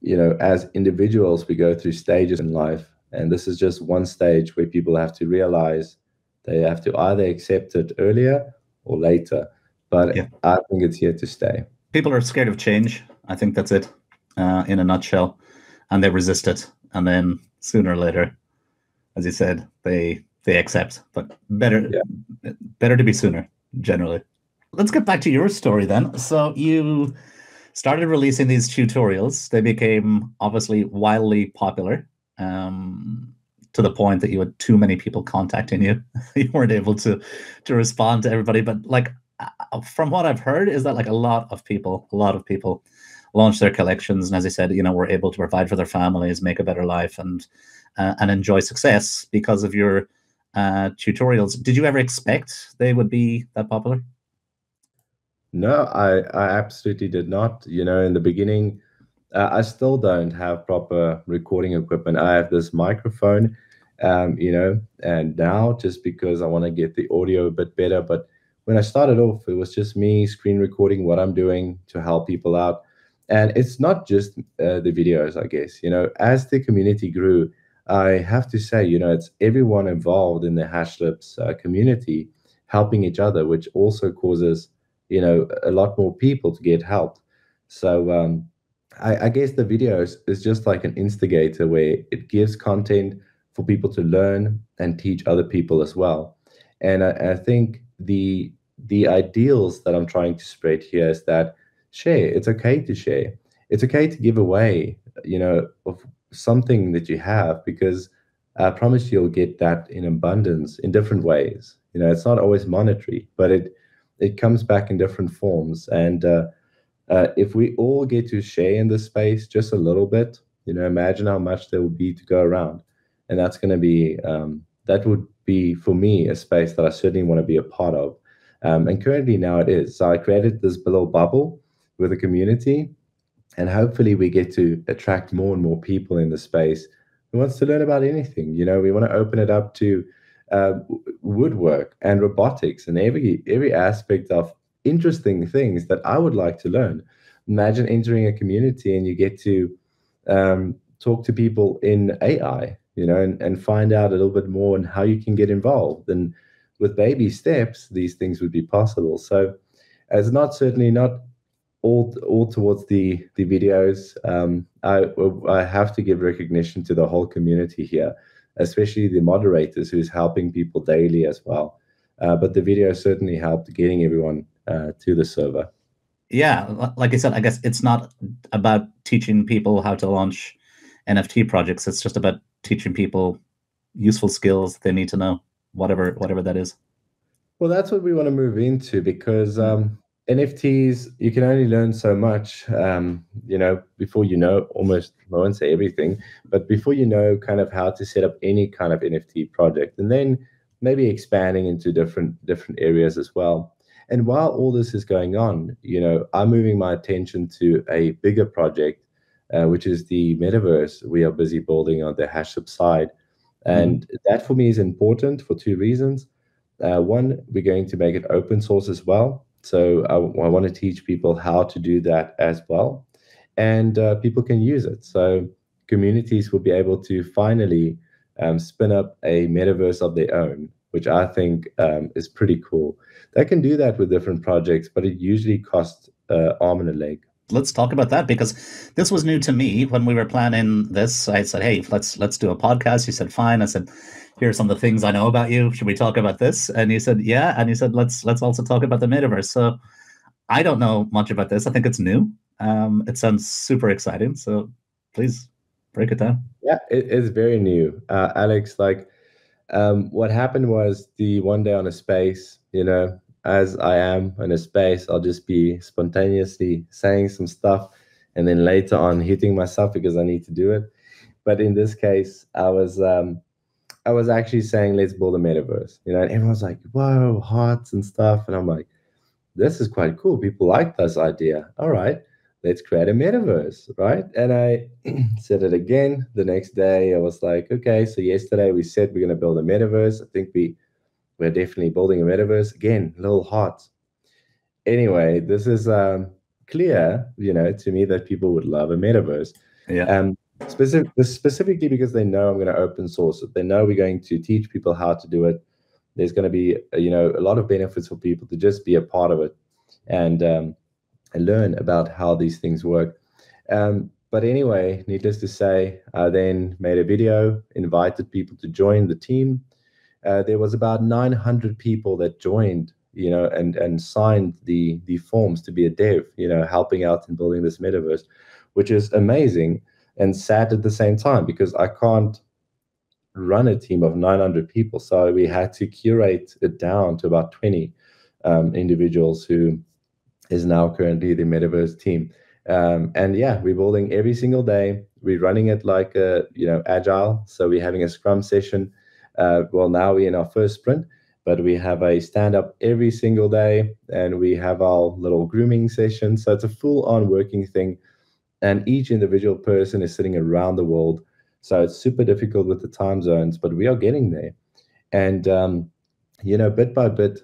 you know, as individuals, we go through stages in life, and this is just one stage where people have to realize they have to either accept it earlier or later. But I think it's here to stay. People are scared of change. I think that's it, in a nutshell, and they resist it. And then sooner or later, as you said, they accept. But better to be sooner, generally. let's get back to your story then. So you started releasing these tutorials. They became obviously wildly popular, to the point that you had too many people contacting you. You weren't able to respond to everybody. But like, from what I've heard, is that like a lot of people launch their collections, and as I said, were able to provide for their families, make a better life, and enjoy success because of your tutorials. Did you ever expect they would be that popular? No, I absolutely did not. In the beginning, I still don't have proper recording equipment. I have this microphone, and now just because I want to get the audio a bit better. But when I started off, it was just me screen recording what I'm doing to help people out. And it's not just the videos, I guess. As the community grew, I have to say, it's everyone involved in the Hashlips community helping each other, which also causes, a lot more people to get help. So, I guess the videos is just like an instigator where it gives content for people to learn and teach other people as well. And I think the ideals that I'm trying to spread here is that share. It's okay to share. It's okay to give away, of something that you have, because I promise you'll get that in abundance in different ways. It's not always monetary, but it comes back in different forms. And if we all get to share in this space just a little bit, imagine how much there will be to go around. And that's going to be, that would be for me a space that I certainly want to be a part of. And currently now it is. So I created this little bubble with a community, and hopefully we get to attract more and more people in the space who wants to learn about anything. We want to open it up to woodwork and robotics and every aspect of interesting things that I would like to learn. Imagine entering a community and you get to talk to people in AI, and find out a little bit more on how you can get involved. And with baby steps, these things would be possible. So it's not certainly not all towards the videos. I have to give recognition to the whole community here, especially the moderators who's helping people daily as well. But the video certainly helped getting everyone to the server. Yeah, like I said, I guess it's not about teaching people how to launch NFT projects. It's just about teaching people useful skills they need to know, whatever that is. Well, that's what we want to move into, because NFTs, you can only learn so much, before almost, I won't say everything, but before kind of how to set up any kind of NFT project, and then maybe expanding into different areas as well. And while all this is going on, I'm moving my attention to a bigger project, which is the metaverse we are busy building on the Hashlips side. And that for me is important for two reasons. One, we're going to make it open source as well. So I want to teach people how to do that as well. And people can use it. So communities will be able to finally spin up a metaverse of their own, which I think is pretty cool. They can do that with different projects, but it usually costs an arm and a leg. Let's talk about that, because this was new to me when we were planning this. I said, hey, let's do a podcast. You said, fine. I said, here are some of the things I know about you. Should we talk about this? And you said, yeah. And you said, let's also talk about the metaverse. So I don't know much about this. I think it's new. It sounds super exciting. So please break it down. Yeah, it is very new. Alex, what happened was, the one day on a space, as I am in a space, I'll just be spontaneously saying some stuff and then later on hitting myself because I need to do it. But in this case, I was actually saying, let's build a metaverse, and everyone's like, whoa, hearts and stuff. And I'm like, this is quite cool. People like this idea. All right, let's create a metaverse, right? And I said it again the next day. I was like, okay, so yesterday we said we're going to build a metaverse. I think we're definitely building a metaverse. Again, little hearts. Anyway, this is clear, to me, that people would love a metaverse. Yeah. Specifically because they know I'm going to open source it. They know we're going to teach people how to do it. There's going to be, a lot of benefits for people to just be a part of it and learn about how these things work. But anyway, needless to say, I then made a video, invited people to join the team. There was about 900 people that joined and signed the forms to be a dev, helping out in building this metaverse, which is amazing and sad at the same time, because I can't run a team of 900 people. So we had to curate it down to about 20 individuals, who is now currently the metaverse team. And yeah, we're building every single day. We're running it like agile. So we're having a scrum session. Well, now we're in our first sprint, but we have a stand up every single day, and we have our little grooming session. So it's a full on working thing. And each individual person is sitting around the world. So it's super difficult with the time zones, but we are getting there. And, bit by bit,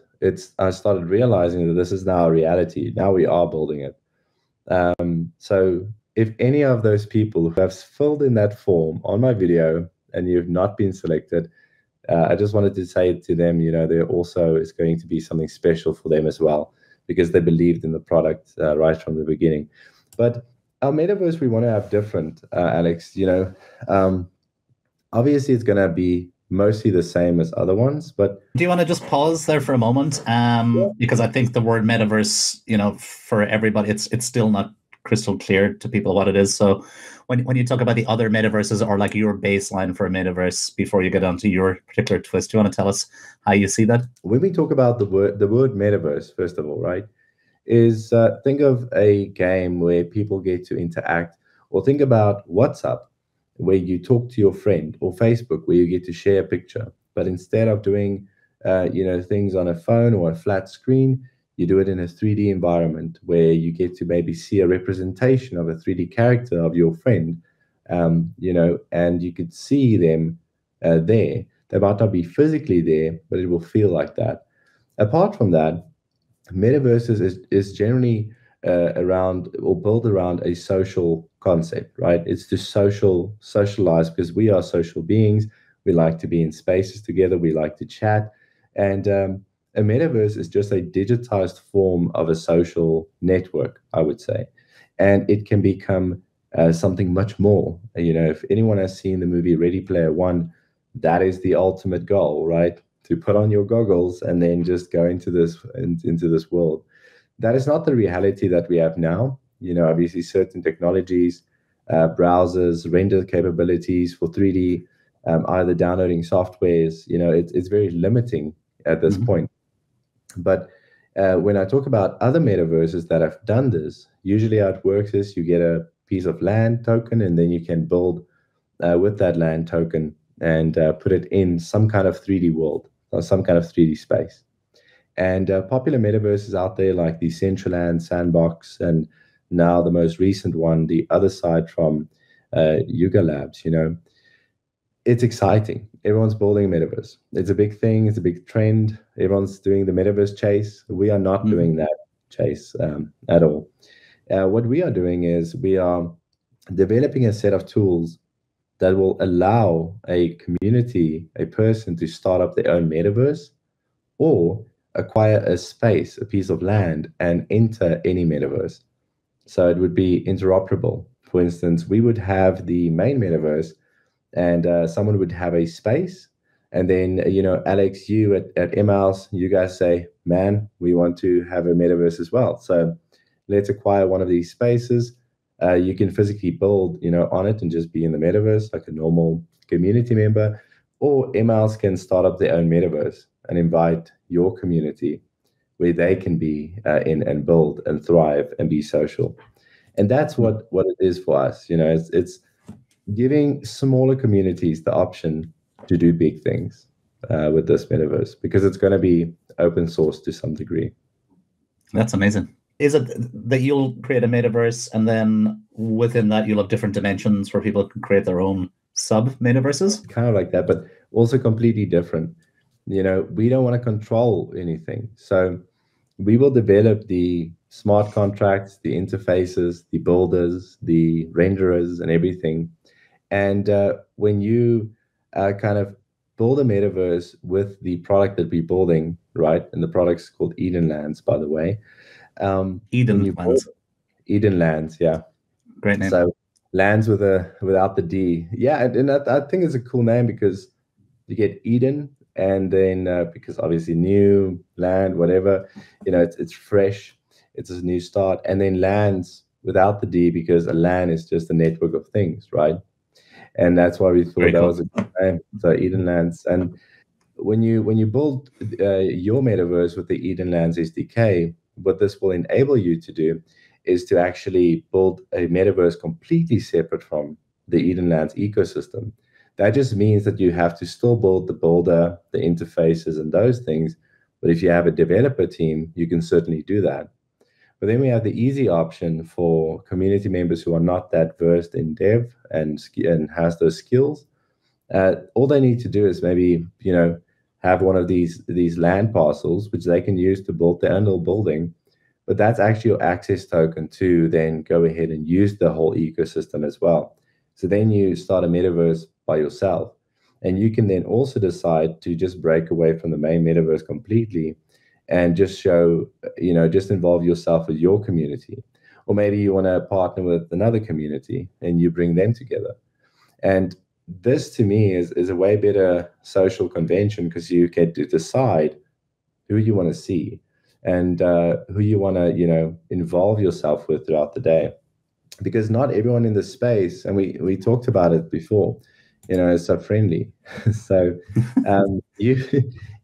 I started realizing that this is now a reality. Now we are building it. So if any of those people who have filled in that form on my video and you've not been selected, I just wanted to say to them, there also is going to be something special for them as well, because they believed in the product right from the beginning. But our metaverse, we want to have different, Alex. Obviously, it's going to be mostly the same as other ones, but do you want to just pause there for a moment? Because I think the word metaverse, for everybody, it's still not crystal clear to people what it is. So when you talk about the other metaverses, or like your baseline for a metaverse before you get onto your particular twist, do you want to tell us how you see that? When we talk about the word metaverse, first of all, right, is think of a game where people get to interact, or think about WhatsApp, where you talk to your friend, or Facebook, where you get to share a picture. But instead of doing things on a phone or a flat screen, you do it in a 3D environment, where you get to maybe see a representation of a 3D character of your friend, and you could see them there. They might not be physically there, but it will feel like that. Apart from that, metaverses is generally around, or built around, a social concept, right? It's to socialize, because we are social beings. We like to be in spaces together. We like to chat. And a metaverse is just a digitized form of a social network, I would say. And it can become something much more. If anyone has seen the movie Ready Player One, that is the ultimate goal, right? To put on your goggles and then just go into this world. That is not the reality that we have now. Obviously certain technologies, browsers, render capabilities for 3D, either downloading softwares, it's very limiting at this point. But when I talk about other metaverses that have done this, usually how it works is you get a piece of land token, and then you can build with that land token and put it in some kind of 3D world, or some kind of 3D space. And popular metaverses out there like the Decentraland, Sandbox, and now the most recent one, the other side from Yuga Labs, it's exciting. Everyone's building a metaverse. It's a big thing. It's a big trend. Everyone's doing the metaverse chase. We are not doing that chase at all. What we are doing is we are developing a set of tools that will allow a community, a person, to start up their own metaverse, or acquire a space, a piece of land, and enter any metaverse. So it would be interoperable. For instance, we would have the main metaverse, and someone would have a space, and then Alex, you at MHOUSE, you guys say, man, we want to have a metaverse as well. So let's acquire one of these spaces. You can physically build on it and just be in the metaverse like a normal community member, or MHOUSE can start up their own metaverse and invite your community where they can be in and build and thrive and be social. And that's what it is for us. It's giving smaller communities the option to do big things with this metaverse, because it's going to be open source to some degree. That's amazing. Is it that you'll create a metaverse, and then within that you'll have different dimensions where people can create their own sub-metaverses? Kind of like that, but also completely different. We don't want to control anything. So we will develop the smart contracts, the interfaces, the builders, the renderers, and everything. And when you kind of build a metaverse with the product that we're building, right? And the product's called Eden Lands, by the way. Eden Lands. Eden Lands, yeah. Great name. So lands without the D. Yeah, and I think it's a cool name, because you get Eden, And then because obviously new land, whatever, it's fresh, it's a new start. And then lands without the D, because a LAN is just a network of things, right? And that's why we thought Very that cool. was a good name. So Eden Lands. And when you build your metaverse with the Eden Lands SDK, what this will enable you to do is to actually build a metaverse completely separate from the Eden Lands ecosystem. That just means that you have to still build the builder, the interfaces, and those things. But if you have a developer team, you can certainly do that. But then we have the easy option for community members who are not that versed in dev and has those skills. All they need to do is maybe have one of these land parcels which they can use to build their own little building. But that's actually your access token to then go ahead and use the whole ecosystem as well. So then you start a metaverse by yourself, and you can then also decide to just break away from the main metaverse completely and just show, just involve yourself with your community. Or maybe you want to partner with another community and you bring them together. And this to me is a way better social convention, because you get to decide who you want to see and who you want to involve yourself with throughout the day. Because not everyone in the space, and we talked about it before, is so friendly. So you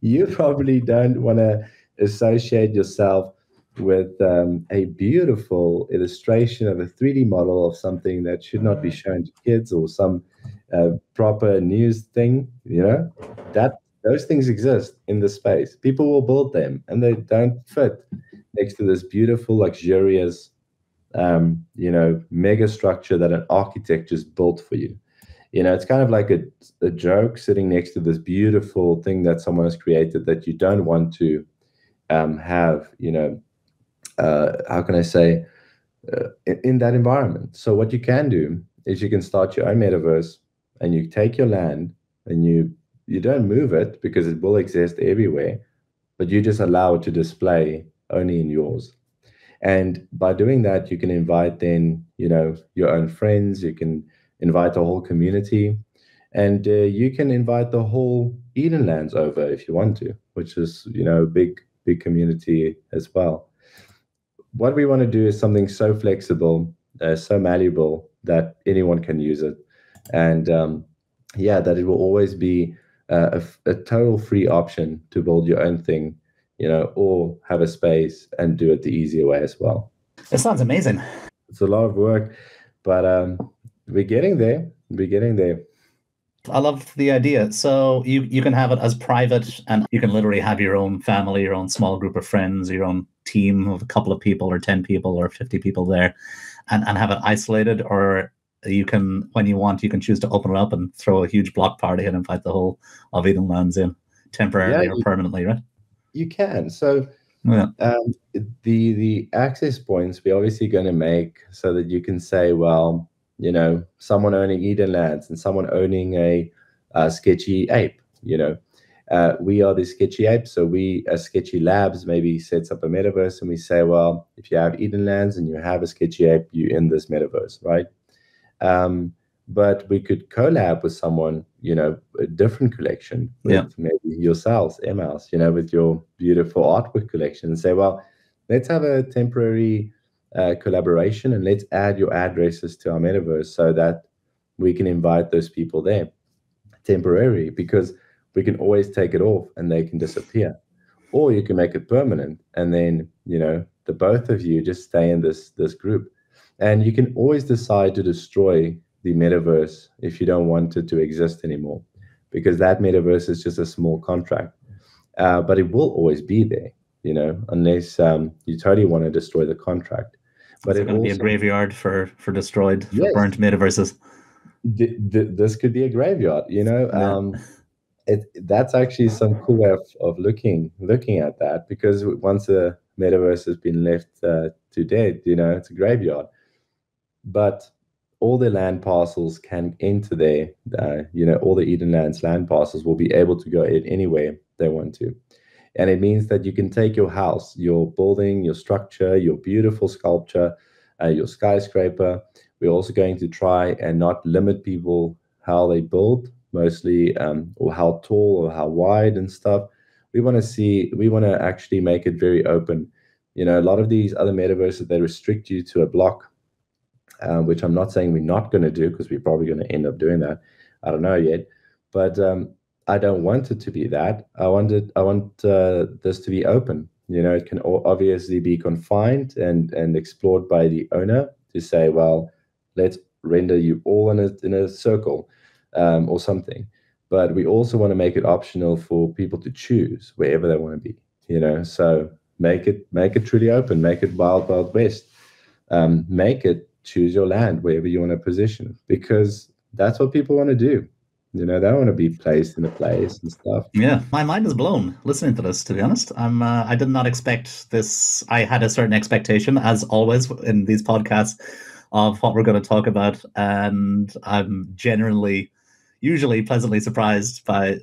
you probably don't want to associate yourself with a beautiful illustration of a 3D model of something that should not be shown to kids, or some proper news thing. That those things exist in the space. People will build them, and they don't fit next to this beautiful, luxurious, mega structure that an architect just built for you. It's kind of like a joke sitting next to this beautiful thing that someone has created that you don't want to have, how can I say, in that environment. So what you can do is you can start your own metaverse, and you take your land, and you don't move it because it will exist everywhere, but you just allow it to display only in yours. And by doing that, you can invite then, your own friends, you can invite the whole community, and you can invite the whole Eden Lands over if you want to, which is, a big community as well. What we want to do is something so flexible, so malleable, that anyone can use it. And that it will always be a total free option to build your own thing, or have a space and do it the easier way as well. It sounds amazing. It's a lot of work, but we're getting there. We're getting there. I love the idea. So you can have it as private, and you can literally have your own family, your own small group of friends, your own team of a couple of people or 10 people or 50 people there, and have it isolated. Or you can, when you want, you can choose to open it up and throw a huge block party and invite the whole of Eden Lands in temporarily or permanently, right? You can. So the access points we're obviously going to make so that you can say, well, someone owning Eden Lands and someone owning a sketchy ape, we are the sketchy ape. So we, as Sketchy Labs, maybe sets up a metaverse, and we say, well, if you have Eden Lands and you have a sketchy ape, you're in this metaverse, right? But we could collab with someone, a different collection, with maybe yourselves, MHOUSE, with your beautiful artwork collection, and say, well, let's have a temporary collaboration, and let's add your addresses to our metaverse so that we can invite those people there temporarily, because we can always take it off and they can disappear. Or you can make it permanent, and then, the both of you just stay in this group. And you can always decide to destroy the metaverse if you don't want it to exist anymore, because that metaverse is just a small contract. But it will always be there, unless you totally want to destroy the contract. But it's going to be a graveyard for destroyed, for burnt metaverses. This could be a graveyard, that's actually some cool way of looking at that, because once a metaverse has been left to dead, it's a graveyard. But all the land parcels can enter there. All the Eden Lands land parcels will be able to go in anywhere they want to. And it means that you can take your house, your building, your structure, your beautiful sculpture, your skyscraper. We're also going to try and not limit people how they build, mostly, or how tall or how wide and stuff. We want to actually make it very open. A lot of these other metaverses, they restrict you to a block, which I'm not saying we're not going to do, because we're probably going to end up doing that. I don't know yet, but I don't want it to be that. I want this to be open. It can obviously be confined and explored by the owner to say, well, let's render you all in a circle, or something. But we also want to make it optional for people to choose wherever they want to be. So make it truly open. Make it wild, wild west. Make it choose your land wherever you want to position, because that's what people want to do. They want to be placed in a place and stuff. Yeah, my mind is blown listening to this, to be honest. I did not expect this. I had a certain expectation, as always in these podcasts, of what we're going to talk about, and I'm usually pleasantly surprised by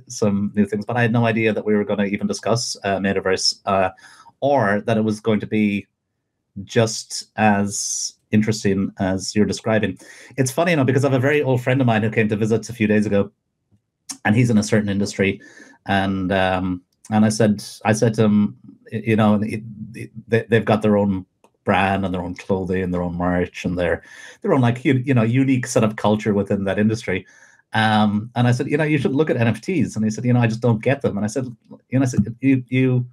some new things. But I had no idea that we were going to even discuss Metaverse, or that it was going to be just as interesting as you're describing. It's funny, because I have a very old friend of mine who came to visit a few days ago, and he's in a certain industry, and I said to him, they've got their own brand and their own clothing and their own merch and their own unique set of culture within that industry. And I said, you should look at NFTs. And he said, I just don't get them. And I said, you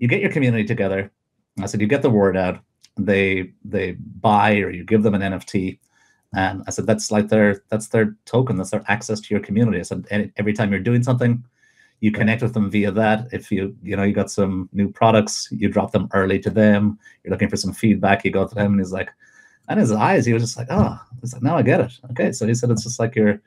get your community together. I said, you get the word out. They buy, or you give them an NFT. And I said, that's their token. That's their access to your community. I said, every time you're doing something, you connect with them via that. If you got some new products, you drop them early to them. You're looking for some feedback, you go to them. And he's like, and his eyes, he was just like, oh, it's like, now I get it. Okay. So he said, it's just like your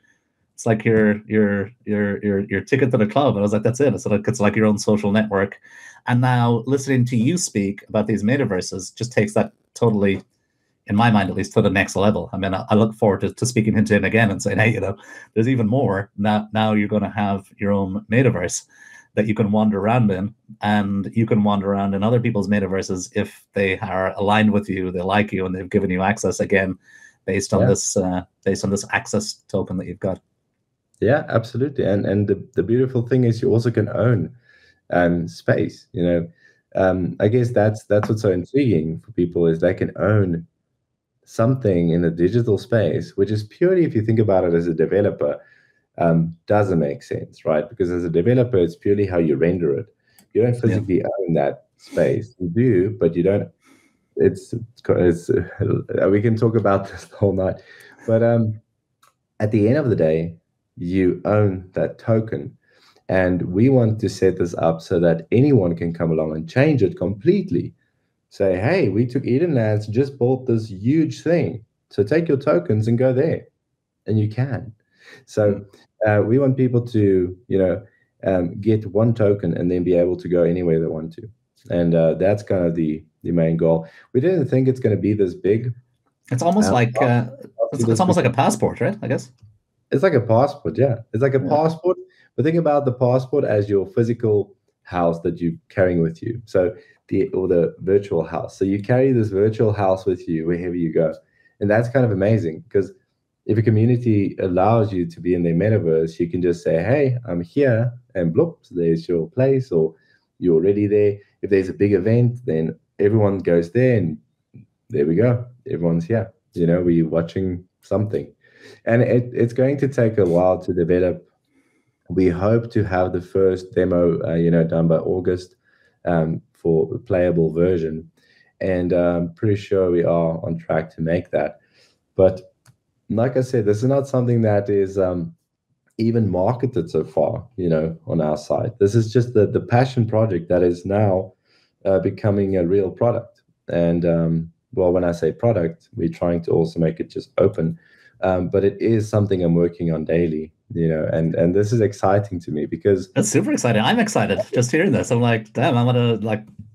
ticket to the club. And I was like, that's it. I said, it's like your own social network. And now listening to you speak about these metaverses just takes that totally, in my mind at least, to the next level. I mean, I look forward to speaking to him again and saying, hey, there's even more. Now you're going to have your own metaverse that you can wander around in, and you can wander around in other people's metaverses if they are aligned with you, they like you, and they've given you access again based on this access token that you've got. Yeah, absolutely. And the beautiful thing is you also can own space. I guess that's what's so intriguing for people, is they can own something in the digital space, which is purely, if you think about it as a developer, doesn't make sense, right? Because as a developer, it's purely how you render it. You don't physically own that space. You do, but you don't. It's we can talk about this the whole night, but at the end of the day, you own that token. And we want to set this up so that anyone can come along and change it completely. Say, hey, we took Eden Labs, just bought this huge thing. So take your tokens and go there. And you can. So we want people to, get one token and then be able to go anywhere they want to. And that's kind of the main goal. We didn't think it's going to be this big. It's almost like it's almost like a passport, right? I guess. It's like a passport, yeah. It's like a passport. But think about the passport as your physical house that you're carrying with you. So the virtual house. So you carry this virtual house with you wherever you go. And that's kind of amazing, because if a community allows you to be in their metaverse, you can just say, hey, I'm here, and bloop, there's your place, or you're already there. If there's a big event, then everyone goes there, and there we go. Everyone's here. We're watching something. And it's going to take a while to develop. We hope to have the first demo, done by August for a playable version. And I'm pretty sure we are on track to make that. But like I said, this is not something that is even marketed so far, on our side. This is just the passion project that is now becoming a real product. And when I say product, we're trying to also make it just open. But it is something I'm working on daily, and this is exciting to me, because it's super exciting. I'm excited just hearing this. I'm like, damn, I want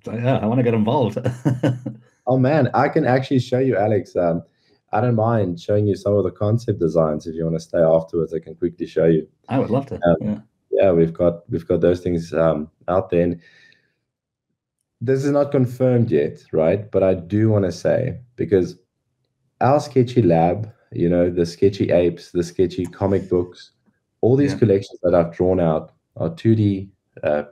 to get involved. Oh man, I can actually show you, Alex. I don't mind showing you some of the concept designs. If you want to stay afterwards, I can quickly show you. I would love to. Yeah, we've got those things out there. And this is not confirmed yet, right? But I do want to say, because our sketchy lab, the sketchy apes, the sketchy comic books, all these collections that I've drawn out are 2D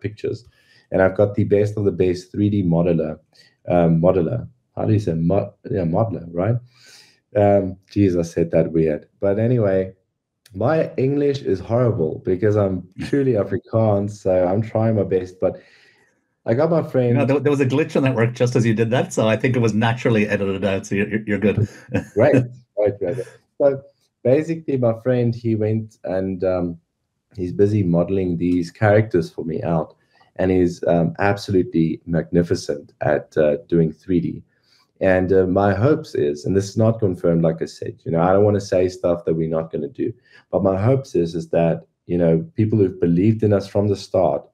pictures, and I've got the best of the best 3D modeler. How do you say modeler, right? Geez, I said that weird. But anyway, my English is horrible because I'm truly Afrikaans, so I'm trying my best. But I got my friend. There was a glitch on that work just as you did that, so I think it was naturally edited out. So you're good. Right. So basically, my friend, he went and he's busy modeling these characters for me out, and he's absolutely magnificent at doing 3D. And my hopes is, and this is not confirmed, like I said, I don't want to say stuff that we're not going to do, but my hopes is that, people who've believed in us from the start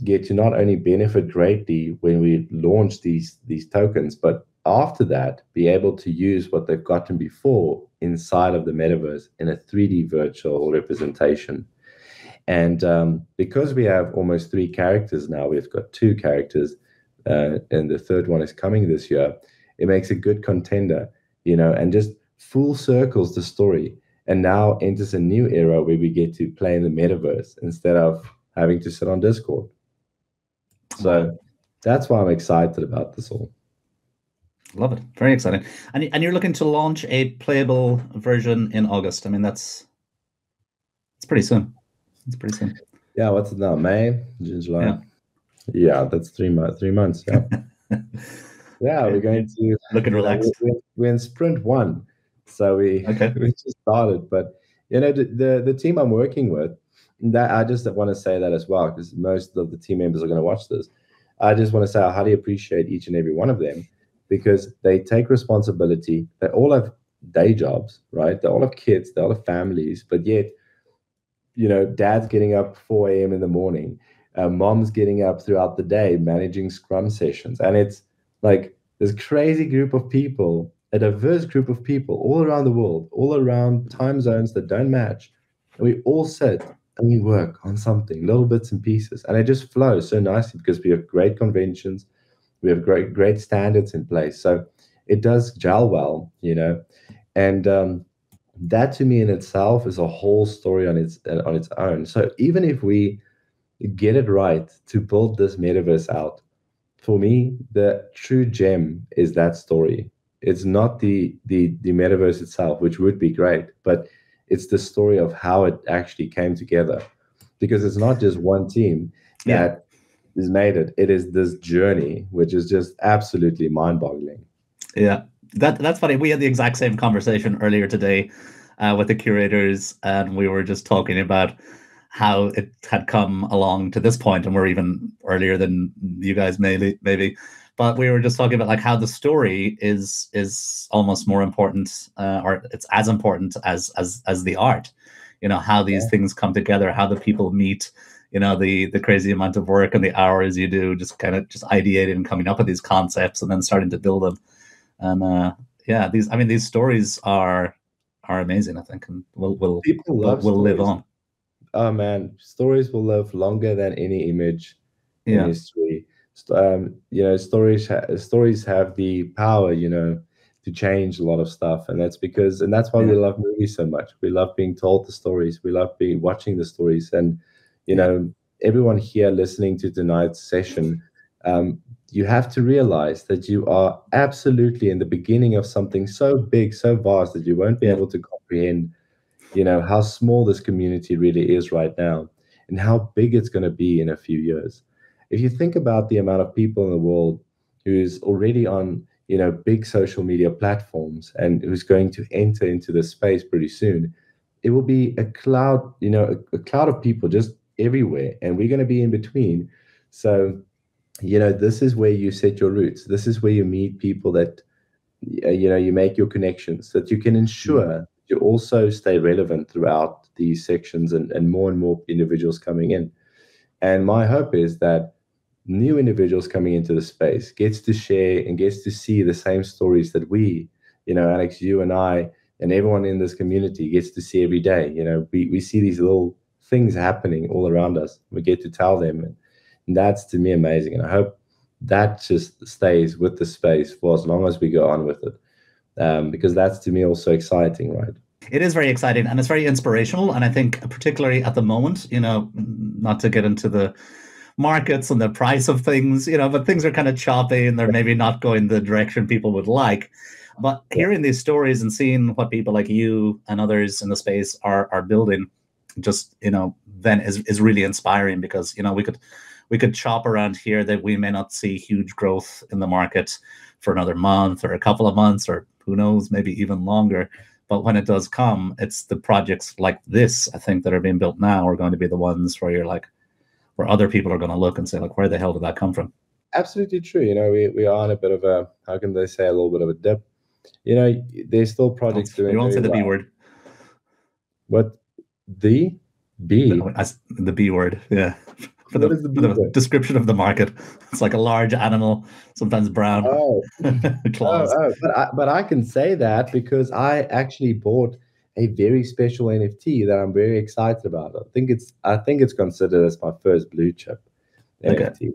get to not only benefit greatly when we launch these tokens, but after that, be able to use what they've gotten before inside of the metaverse in a 3D virtual representation. And because we have almost 3 characters now, we've got 2 characters, and the third one is coming this year. It makes a good contender, and just full circles the story, and now enters a new era where we get to play in the metaverse instead of having to sit on Discord. So that's why I'm excited about this all. Love it. Very exciting. And you're looking to launch a playable version in August. I mean, it's pretty soon. It's pretty soon. Yeah, what's it now? May, June, July. Yeah, that's 3 months. Yeah. Yeah, we're going to looking relaxed. We're in sprint 1, so we just started. But the team I'm working with, that I just want to say that as well, because most of the team members are going to watch this. I just want to say I highly appreciate each and every one of them, because they take responsibility. They all have day jobs, right? They all have kids, they all have families, but yet, dad's getting up 4 a.m. in the morning, mom's getting up throughout the day, managing scrum sessions. And it's like this crazy group of people, a diverse group of people all around the world, all around time zones that don't match. And we all sit and we work on something, little bits and pieces. And it just flows so nicely because we have great conventions. We have great standards in place. So it does gel well, and that to me in itself is a whole story on its own. So even if we get it right to build this metaverse out, for me, the true gem is that story. It's not the metaverse itself, which would be great, but it's the story of how it actually came together, because it's not just one team that has made it. It is this journey, which is just absolutely mind-boggling. Yeah, that's funny. We had the exact same conversation earlier today with the curators, and we were just talking about how it had come along to this point, and we're even earlier than you guys maybe. But we were just talking about like how the story is almost more important, or it's as important as the art. How these things come together, how the people meet. The crazy amount of work and the hours you do, just ideating and coming up with these concepts and then starting to build them. And these stories are amazing, I think, and will live on. Oh man, stories will live longer than any image in history. Stories have the power, to change a lot of stuff, and that's why we love movies so much. We love being told the stories. We love watching the stories, and everyone here listening to tonight's session, you have to realize that you are absolutely in the beginning of something so big, so vast that you won't be able to comprehend, how small this community really is right now and how big it's going to be in a few years. If you think about the amount of people in the world who's already on, big social media platforms and who's going to enter into this space pretty soon, it will be a cloud, a cloud of people just everywhere, and we're going to be in between. So, this is where you set your roots. This is where you meet people that, you make your connections, that you can ensure you also stay relevant throughout these sections and more individuals coming in. And my hope is that new individuals coming into the space gets to share and gets to see the same stories that we, Alex, you and I, and everyone in this community gets to see every day. We see these little things happening all around us. We get to tell them, and that's to me amazing. And I hope that just stays with the space for as long as we go on with it, because that's to me also exciting, right? It is very exciting and it's very inspirational. And I think particularly at the moment, not to get into the markets and the price of things, but things are kind of choppy and they're maybe not going the direction people would like. But hearing these stories and seeing what people like you and others in the space are building, just then is really inspiring, because we could chop around here that we may not see huge growth in the market for another month or a couple of months, or who knows, maybe even longer. But when it does come, it's the projects like this, I think, that are being built now are going to be the ones where you're like, where other people are going to look and say, like, where the hell did that come from? Absolutely true. We are on a bit of a, how can they say, a little bit of a dip. There's still projects doing. We won't say the well. B word. What? The B? The B word, yeah. For the description of the market, it's like a large animal, sometimes brown. Claws. But I can say that because I actually bought a very special NFT that I'm very excited about. I think it's considered as my first blue chip NFT.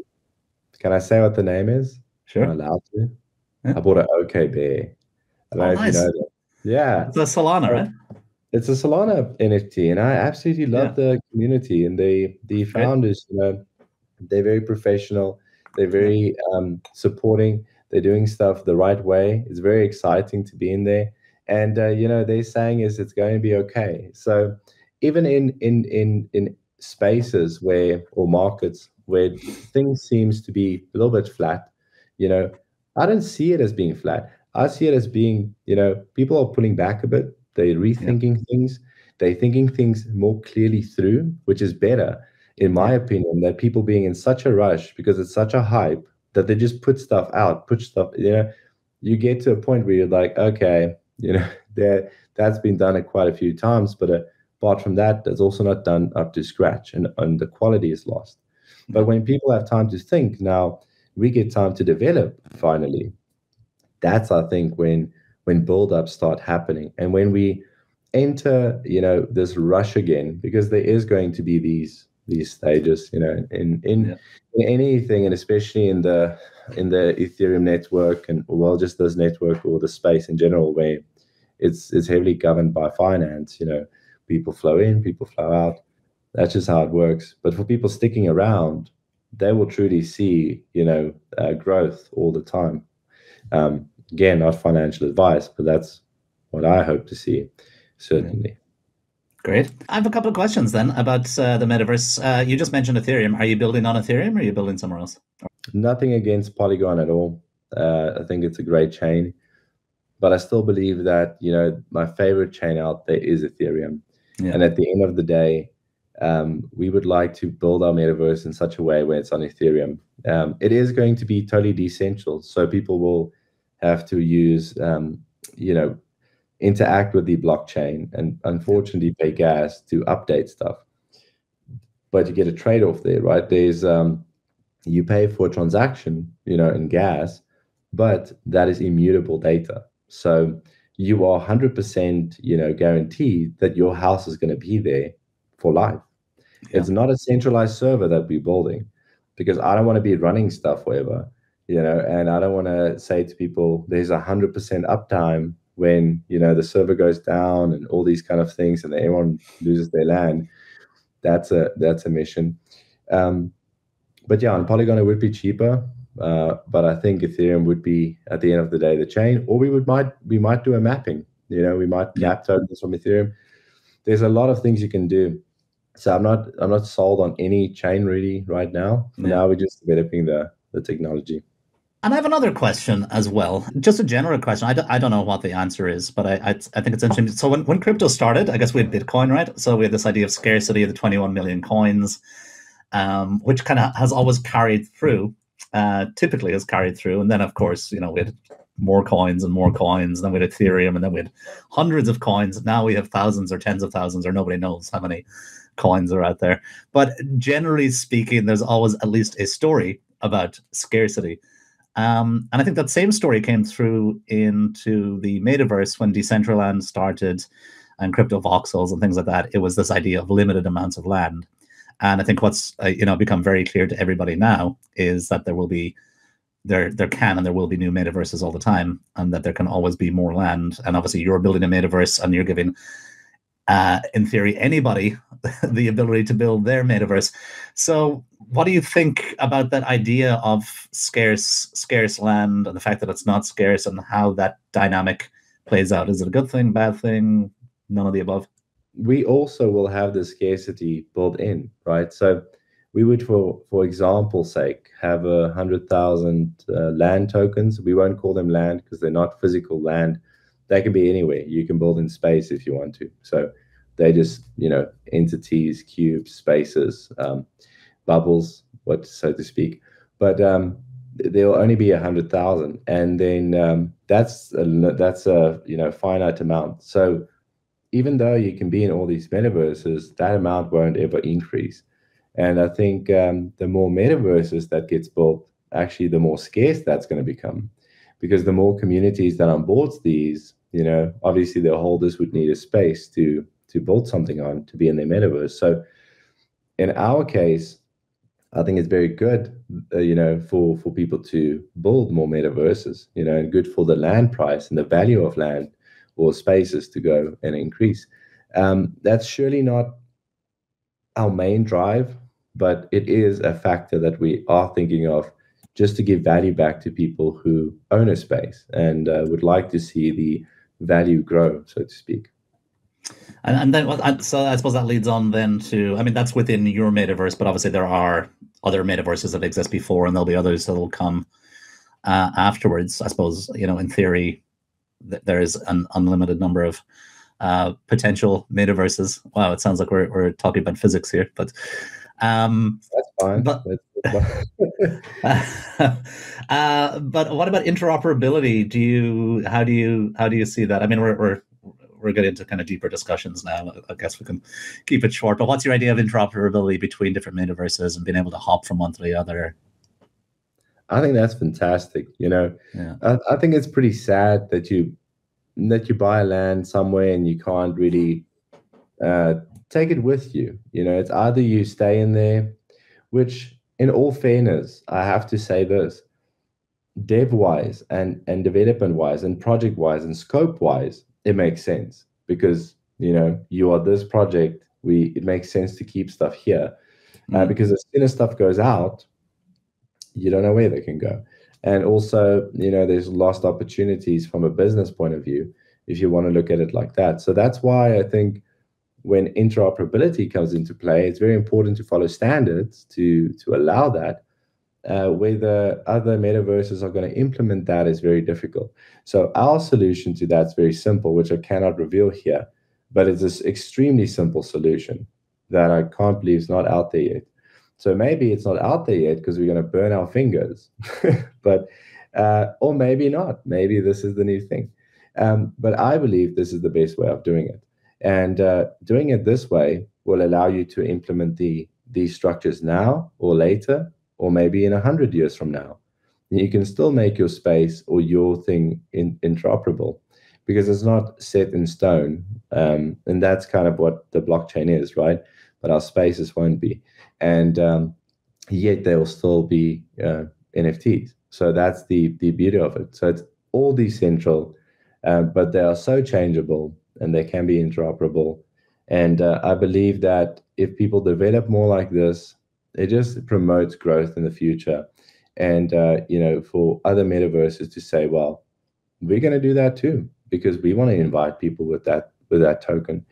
Can I say what the name is? Sure. Am I allowed to? Yeah. I bought an OK Bear. I don't know if you know that. Yeah. It's a Solana, right? It's a Solana NFT, and I absolutely love the community and the founders. They're very professional. They're very supporting. They're doing stuff the right way. It's very exciting to be in there. And they're saying it's going to be okay. So even in spaces or markets where things seems to be a little bit flat, I don't see it as being flat. I see it as being, people are pulling back a bit. They're rethinking things. They're thinking things more clearly through, which is better, in my opinion, than people being in such a rush because it's such a hype that they just put stuff out, you get to a point where you're like, okay, that's been done quite a few times, but apart from that, that's also not done up to scratch, and the quality is lost. But when people have time to think, now we get time to develop finally. That's, I think, when build-ups start happening, and when we enter, this rush again, because there is going to be these stages, in anything, and especially in the Ethereum network, and just this network or the space in general, where it's heavily governed by finance. People flow in, people flow out. That's just how it works. But for people sticking around, they will truly see, growth all the time. Again, not financial advice, but that's what I hope to see, certainly. Great. I have a couple of questions then about the metaverse. You just mentioned Ethereum. Are you building on Ethereum or are you building somewhere else? Nothing against Polygon at all. I think it's a great chain, but I still believe that, my favorite chain out there is Ethereum. Yeah. And at the end of the day, we would like to build our metaverse in such a way where it's on Ethereum. It is going to be totally decentral, so people will have to use, interact with the blockchain and unfortunately pay gas to update stuff. But you get a trade-off there, right? There's you pay for a transaction, in gas, but that is immutable data. So you are 100%, guaranteed that your house is going to be there for life. Yeah. It's not a centralized server that we're building, because I don't want to be running stuff forever, and I don't want to say to people there's 100% uptime when, the server goes down and all these kind of things and everyone loses their land. That's a mission. But yeah, on Polygon it would be cheaper. But I think Ethereum would be, at the end of the day, the chain, or we might do a mapping. We might map tokens from Ethereum. There's a lot of things you can do. So I'm not sold on any chain really right now. For now, we're just developing the technology. And I have another question as well, just a general question. I don't know what the answer is, but I think it's interesting. So when crypto started, I guess we had Bitcoin, right? So we had this idea of scarcity of the 21 million coins, which kind of has always carried through, typically has carried through. And then, of course, we had more coins and more coins. And then we had Ethereum, and then we had hundreds of coins. Now we have thousands or tens of thousands, or nobody knows how many coins are out there. But generally speaking, there's always at least a story about scarcity. And I think that same story came through into the metaverse when Decentraland started and crypto voxels and things like that. It was this idea of limited amounts of land. And I think what's become very clear to everybody now is that there will be there can and there will be new metaverses all the time, and that there can always be more land. And obviously, you're building a metaverse, and you're giving, in theory, anybody the ability to build their metaverse. So, what do you think about that idea of scarce land, and the fact that it's not scarce, and how that dynamic plays out? Is it a good thing, bad thing, none of the above? We also will have the scarcity built in, right? So we would, for example's sake, have 100,000 land tokens. We won't call them land because they're not physical land. They can be anywhere. You can build in space if you want to. So they just, entities, cubes, spaces, bubbles, so to speak. But there will only be 100,000, and then that's a finite amount. So even though you can be in all these metaverses, that amount won't ever increase. And I think the more metaverses that gets built, actually, the more scarce that's going to become, because the more communities that onboards these, obviously the holders would need a space to build something on, to be in their metaverse. So in our case, I think it's very good, for people to build more metaverses, and good for the land price and the value of land or spaces to go and increase. That's surely not our main drive, but it is a factor that we are thinking of, just to give value back to people who own a space and would like to see the value grow, so to speak. And then, so I suppose that leads on then to, that's within your metaverse, but obviously there are other metaverses that exist before, and there'll be others that will come afterwards. I suppose, in theory, there is an unlimited number of potential metaverses. Wow, it sounds like we're talking about physics here, but that's fine. But but what about interoperability? How do you see that? We're getting into kind of deeper discussions now. I guess we can keep it short. But what's your idea of interoperability between different metaverses and being able to hop from one to the other? I think that's fantastic. Yeah. I think it's pretty sad that you buy a land somewhere and you can't really take it with you. It's either you stay in there, which, in all fairness, I have to say this: dev-wise and development-wise and project-wise and scope-wise, it makes sense, because you are this project. It makes sense to keep stuff here, because as soon as stuff goes out, you don't know where they can go. And also, there's lost opportunities from a business point of view, if you want to look at it like that. So that's why I think when interoperability comes into play, it's very important to follow standards to allow that. Whether other metaverses are going to implement that is very difficult. So our solution to that is very simple, which I cannot reveal here, but it's this extremely simple solution that I can't believe is not out there yet. So maybe it's not out there yet because we're going to burn our fingers, but or maybe not. Maybe this is the new thing. But I believe this is the best way of doing it. And doing it this way will allow you to implement these structures now or later, or maybe in 100 years from now. You can still make your space or your thing interoperable, because it's not set in stone. And that's kind of what the blockchain is, right? But our spaces won't be. And yet they will still be NFTs. So that's the beauty of it. So it's all decentral, but they are so changeable, and they can be interoperable. And I believe that if people develop more like this, it just promotes growth in the future. And for other metaverses to say, well, we're going to do that too, because we want to invite people with that token.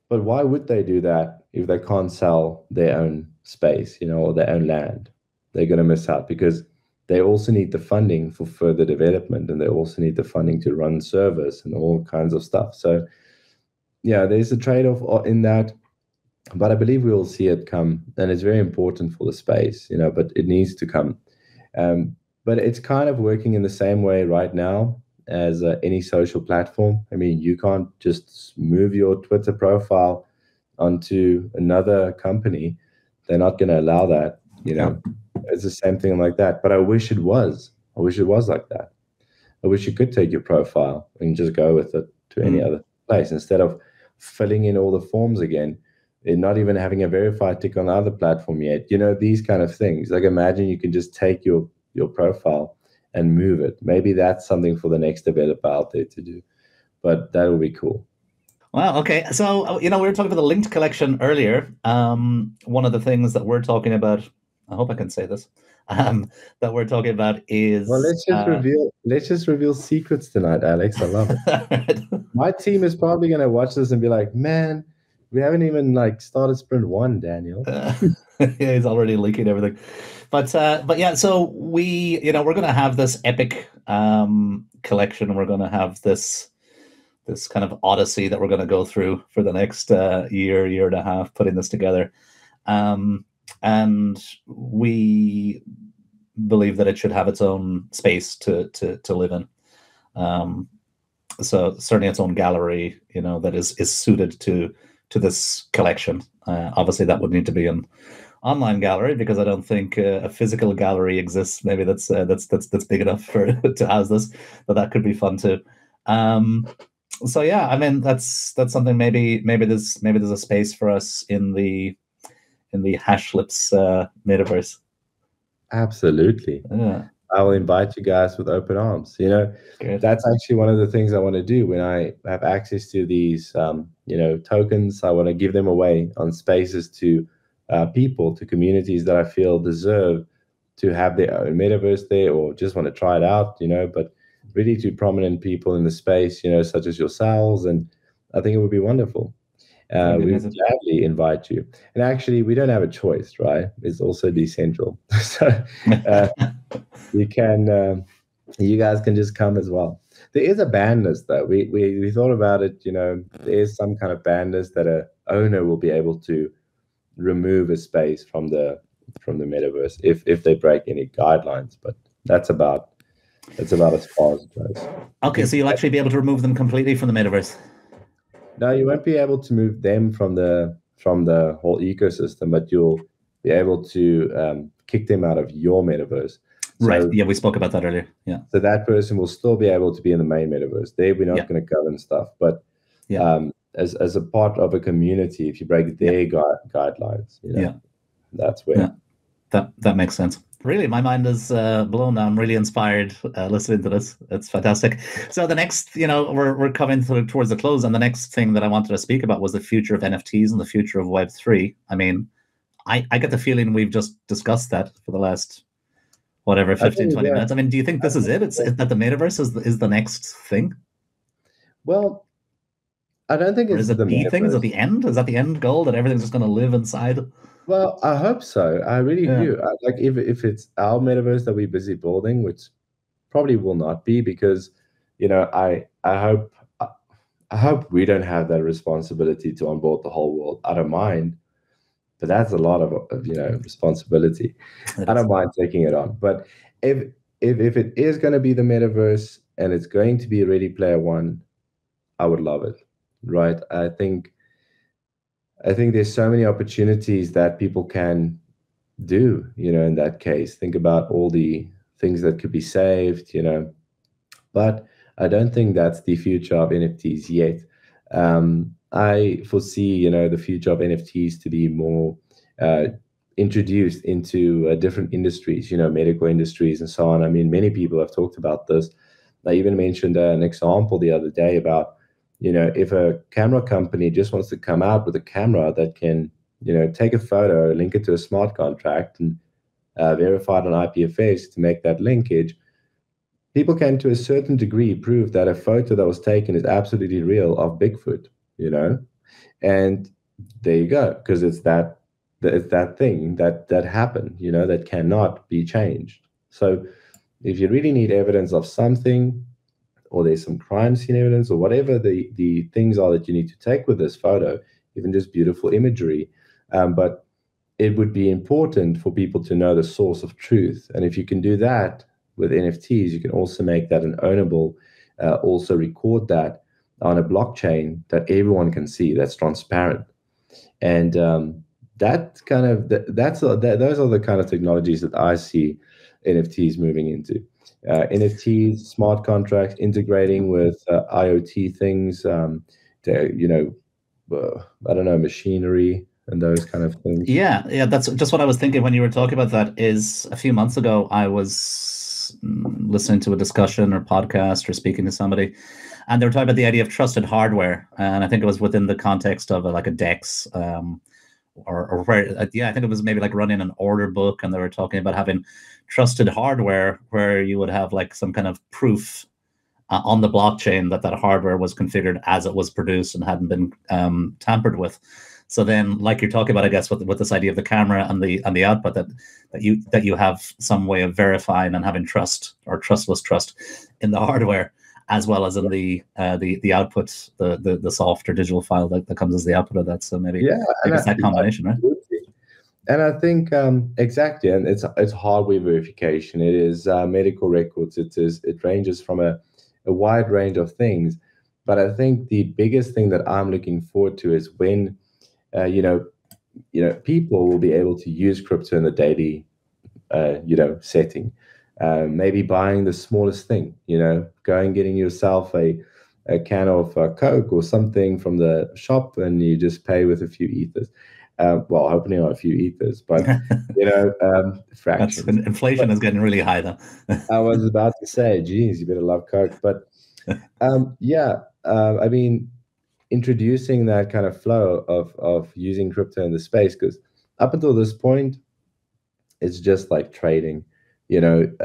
But why would they do that if they can't sell their own space, or their own land? They're going to miss out, because they also need the funding for further development, and they also need the funding to run servers and all kinds of stuff. So yeah, there's a trade-off in that, but I believe we will see it come, and it's very important for the space, but it needs to come. But it's kind of working in the same way right now as any social platform. You can't just move your Twitter profile onto another company. They're not going to allow that. It's the same thing like that. But I wish it was. I wish it was like that. I wish you could take your profile and just go with it to any other place, instead of filling in all the forms again, and not even having a verified tick on the other platform yet. These kind of things. Like, imagine you can just take your your profile and move it. Maybe that's something for the next developer out there to do, but that would be cool. Wow. Okay. So, we were talking about the linked collection earlier. One of the things that we're talking about, I hope I can say this, that we're talking about is... Well, let's just reveal secrets tonight, Alex. I love it. My team is probably going to watch this and be like, man, we haven't even started sprint 1, Daniel. Yeah, he's already leaking everything. But yeah, so we're going to have this epic collection. We're going to have this kind of odyssey that we're going to go through for the next year and a half, putting this together. And we believe that it should have its own space to live in. So certainly its own gallery, that is suited to this collection. Obviously, that would need to be an online gallery, because I don't think a physical gallery exists. Maybe that's big enough to house this, but that could be fun too. So yeah, I mean that's something. Maybe there's a space for us in the Hashlips Metaverse. Absolutely. Yeah. I will invite you guys with open arms. Good. That's actually one of the things I want to do when I have access to these, tokens. I want to give them away on spaces to people, to communities that I feel deserve to have their own metaverse there, or just want to try it out, but really to prominent people in the space, such as yourselves. And I think it would be wonderful. We would gladly invite you. And actually, we don't have a choice, right? It's also decentral. So you guys can just come as well. There is a ban list, though. We thought about it. There is some kind of ban list that a owner will be able to remove a space from the metaverse if they break any guidelines. But that's about as far as it goes. Okay, so you'll actually be able to remove them completely from the metaverse. No, you won't be able to move them from the whole ecosystem, but you'll be able to kick them out of your metaverse. Right. Yeah, we spoke about that earlier. Yeah. So that person will still be able to be in the main metaverse. There, we're not going to govern stuff, but as a part of a community, if you break their guidelines, that's where. Yeah. That makes sense. Really, my mind is blown now. I'm really inspired listening to this. It's fantastic. So the next, we're coming towards the close, and the next thing that I wanted to speak about was the future of NFTs and the future of Web3. I mean, I get the feeling we've just discussed that for the last, 15, 20 minutes. I mean, do you think this is it? It's that the metaverse is the next thing? Well, I don't think it's the thing. Is it the end? Is that the end goal, that everything's just going to live inside? Well, I hope so. I really do. If it's our metaverse that we're busy building, which probably will not be, because I hope we don't have that responsibility to onboard the whole world. I don't mind, but that's a lot of responsibility. I don't mind taking it on. But if it is going to be the metaverse and it's going to be Ready Player One, I would love it. Right? I think there's so many opportunities that people can do, in that case. Think about all the things that could be saved, but I don't think that's the future of NFTs yet. I foresee, the future of NFTs to be more introduced into different industries, medical industries and so on. I mean, many people have talked about this. I even mentioned an example the other day about, if a camera company just wants to come out with a camera that can, take a photo, link it to a smart contract, and verify it on IPFS to make that linkage, people can, to a certain degree, prove that a photo that was taken is absolutely real of Bigfoot, and there you go, because it's that thing that happened, that cannot be changed. So if you really need evidence of something, or there's some crime scene evidence, or whatever the things are that you need to take with this photo, even just beautiful imagery. But it would be important for people to know the source of truth. And if you can do that with NFTs, you can also make that an ownable, also record that on a blockchain that everyone can see, that's transparent. And those are the kind of technologies that I see NFTs moving into. NFTs, smart contracts, integrating with IoT things, I don't know, machinery, and those kind of things. Yeah, that's just what I was thinking when you were talking about that. Is a few months ago I was listening to a discussion or podcast or speaking to somebody, and they were talking about the idea of trusted hardware, and I think it was within the context of like a DEX, or where, yeah, I think it was maybe like running an order book, and they were talking about having trusted hardware where you would have like some kind of proof on the blockchain that that hardware was configured as it was produced and hadn't been tampered with. So then, like you're talking about, I guess, with this idea of the camera and the output, that you have some way of verifying and having trust or trustless trust in the hardware, as well as in the output, the soft or digital file that comes as the output of that. So maybe it's that combination, right? And I think exactly, and it's hardware verification. It is medical records. It ranges from a wide range of things. But I think the biggest thing that I'm looking forward to is when people will be able to use crypto in the daily setting. Maybe buying the smallest thing, going getting yourself a can of Coke or something from the shop, and you just pay with a few ethers. Well, hopefully not a few ethers, but fractions. Inflation is getting really high, though. I was about to say, geez, you better love Coke, but I mean, introducing that kind of flow of using crypto in the space, because up until this point, it's just like trading. The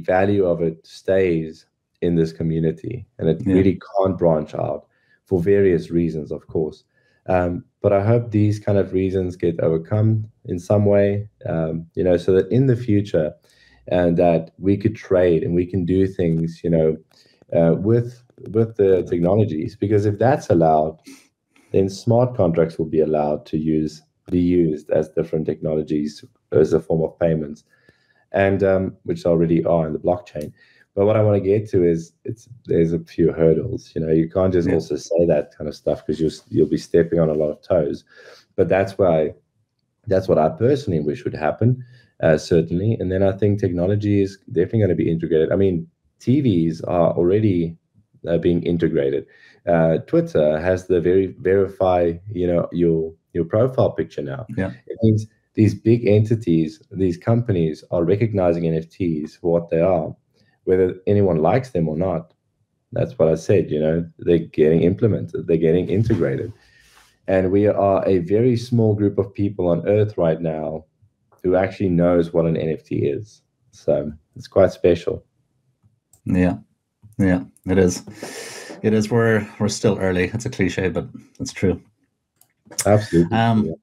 value of it stays in this community, and it really can't branch out for various reasons, of course. But I hope these kind of reasons get overcome in some way, so that in the future, and that we could trade and we can do things, with the technologies. Because if that's allowed, then smart contracts will be allowed to be used as different technologies as a form of payments, and which already are in the blockchain. But what I want to get to is there's a few hurdles. You can't just also say that kind of stuff, because you'll be stepping on a lot of toes. But that's what I personally wish would happen, certainly. And then I think technology is definitely going to be integrated. I mean, TVs are already being integrated. Twitter has the verify your profile picture now. It means these big entities, these companies, are recognizing NFTs for what they are, whether anyone likes them or not. That's what I said. They're getting implemented, they're getting integrated, and we are a very small group of people on Earth right now who actually knows what an NFT is. So it's quite special. Yeah, it is. It is. We're still early. It's a cliche, but it's true. Absolutely.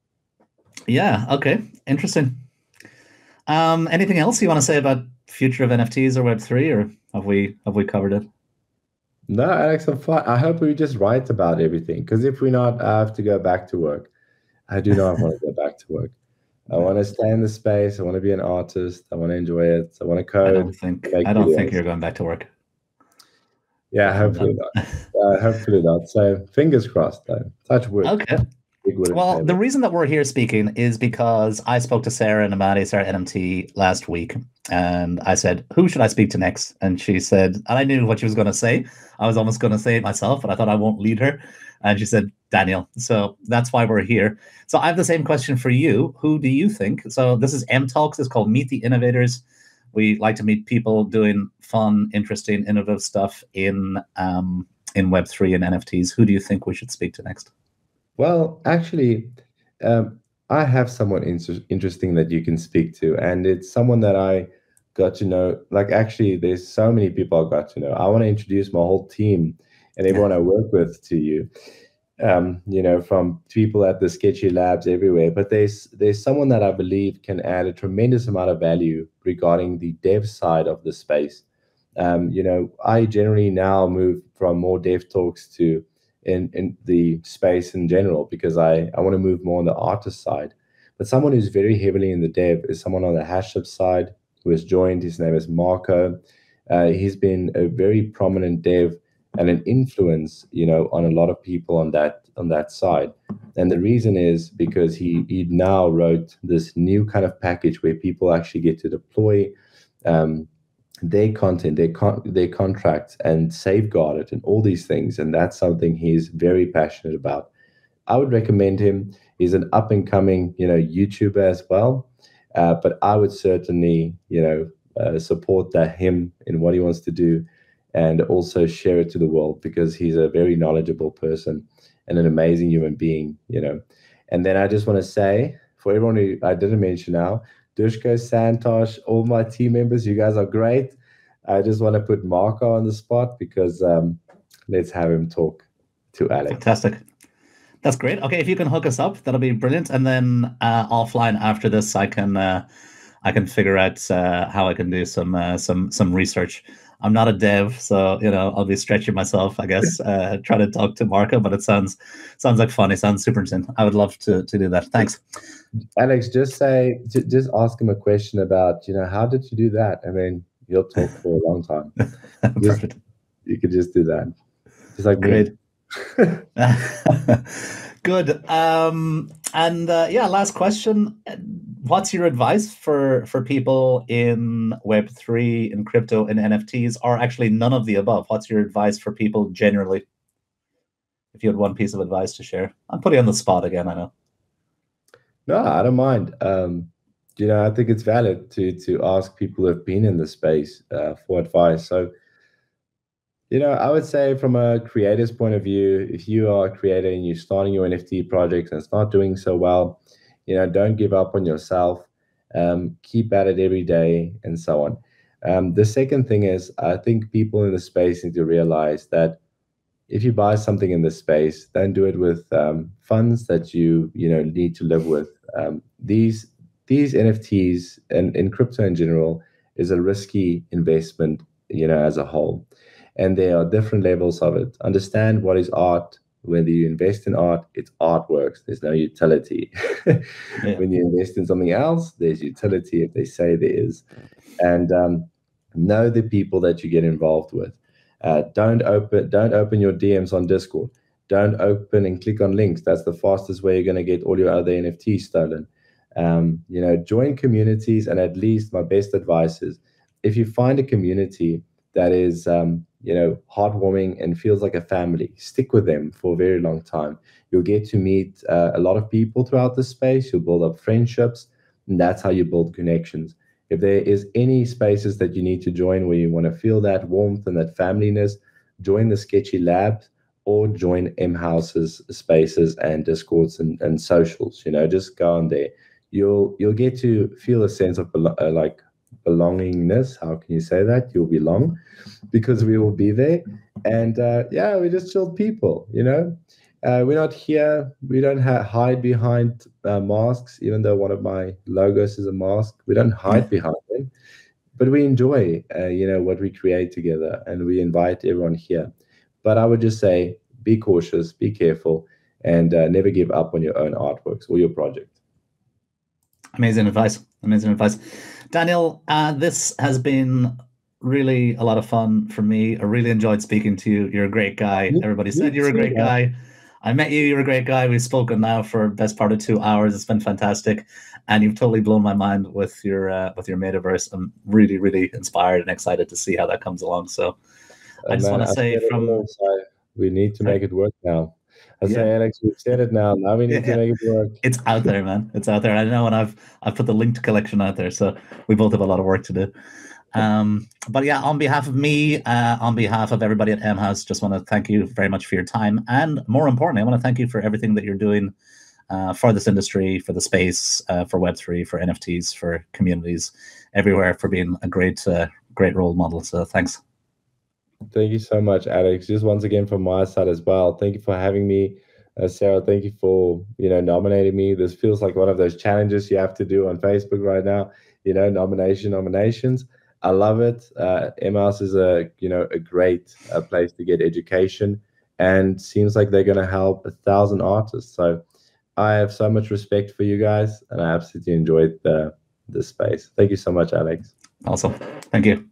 Yeah. Okay. Interesting. Anything else you want to say about future of NFTs or Web3, or have we covered it? No, Alex, I'm fine. I hope we just write about everything, because if we're not, I have to go back to work. I do not want to go back to work. I want to stay in the space. I want to be an artist. I want to enjoy it. I want to code. I don't think you're going back to work. Yeah, hopefully not. Hopefully not. So fingers crossed, though. Touch wood. Okay. Well, the reason that we're here speaking is because I spoke to Sarah and Amadi, Sarah NMT, last week, and I said, who should I speak to next? And she said, and I knew what she was going to say. I was almost going to say it myself, but I thought I won't lead her. And she said, Daniel. So that's why we're here. So I have the same question for you. Who do you think? So this is MTALKS. It's called Meet the Innovators. We like to meet people doing fun, interesting, innovative stuff in Web3 and NFTs. Who do you think we should speak to next? Well, actually, I have someone interesting that you can speak to, and it's someone that I got to know. Like, actually, there's so many people I got to know. I want to introduce my whole team and everyone I work with to you. From people at the sketchy labs everywhere. But there's someone that I believe can add a tremendous amount of value regarding the dev side of the space. I generally now move from more dev talks to in the space in general, because I want to move more on the artist side. But someone who's very heavily in the dev is someone on the Hashlips side who has joined. His name is Marco. He's been a very prominent dev and an influence, on a lot of people on that side. And the reason is because he now wrote this new kind of package where people actually get to deploy their content, their contracts, and safeguard it, and all these things. And that's something he's very passionate about. I would recommend him. He's an up and coming, YouTuber as well. But I would certainly, support him in what he wants to do, and also share it to the world, because he's a very knowledgeable person and an amazing human being. And then I just want to say, for everyone who I didn't mention now, Dushko, Santosh, all my team members, you guys are great. I just want to put Marco on the spot, because let's have him talk to Alex. Fantastic. That's great. Okay, if you can hook us up, that'll be brilliant. And then offline after this, I can figure out how I can do some research. I'm not a dev, so I'll be stretching myself, I guess, try to talk to Marco. But it sounds like fun. It sounds super interesting. I would love to do that. Thanks, Alex. Just ask him a question about how did you do that, and then you'll talk for a long time. Perfect. You could just do that, just like great. Me. Good. Last question. What's your advice for people in Web3, in crypto, in NFTs, or actually none of the above? What's your advice for people generally? If you had one piece of advice to share. I'm putting you on the spot again, I know. No, I don't mind. I think it's valid to ask people who have been in the space for advice. So, I would say from a creator's point of view, if you are a creator and you're starting your NFT project and it's not doing so well, don't give up on yourself. Keep at it every day, and so on. The second thing is, I think people in the space need to realize that if you buy something in this space, don't do it with funds that you need to live with. These NFTs and in crypto in general is a risky investment, as a whole. And there are different levels of it. Understand what is art. Whether you invest in art, it's artworks. There's no utility. Yeah. When you invest in something else, there's utility, if they say there is. And know the people that you get involved with. Don't open your DMs on Discord. Don't open and click on links. That's the fastest way you're going to get all your other NFTs stolen. Join communities, and at least my best advice is, if you find a community that is heartwarming and feels like a family, stick with them for a very long time. You'll get to meet a lot of people throughout the space. You'll build up friendships, and that's how you build connections. If there is any spaces that you need to join where you want to feel that warmth and that familyness, join the Sketchy Labs or join MHOUSE's spaces and Discords and socials. Just go on there. You'll get to feel a sense of belongingness. How can you say that? You'll belong, because we will be there. And we're just chilled people. We're not here. We don't hide behind masks, even though one of my logos is a mask. We don't hide behind them, but we enjoy, what we create together, and we invite everyone here. But I would just say, be cautious, be careful, and never give up on your own artworks or your project. Amazing advice. Amazing advice. Daniel, this has been really a lot of fun for me. I really enjoyed speaking to you. You're a great guy. Everybody said you're a great guy. I met you. You're a great guy. We've spoken now for the best part of 2 hours. It's been fantastic. And you've totally blown my mind with your metaverse. I'm really, really inspired and excited to see how that comes along. So I just want to say we need to make it work now. I say, Alex, we've said it now. Now we need to make it work. It's out there, man. It's out there. I know, and I've put the linked collection out there, so we both have a lot of work to do. But yeah, on behalf of me, on behalf of everybody at MHOUSE, just want to thank you very much for your time, and more importantly, I want to thank you for everything that you're doing for this industry, for the space, for Web3, for NFTs, for communities everywhere, for being a great role model. So thanks. Thank you so much, Alex. Just once again from my side as well, thank you for having me. Sarah, thank you for nominating me. This feels like one of those challenges you have to do on Facebook right now. Nominations. I love it. MHOUSE is a great place to get education, and seems like they're going to help 1,000 artists. So I have so much respect for you guys, and I absolutely enjoyed the space. Thank you so much, Alex. Awesome. Thank you.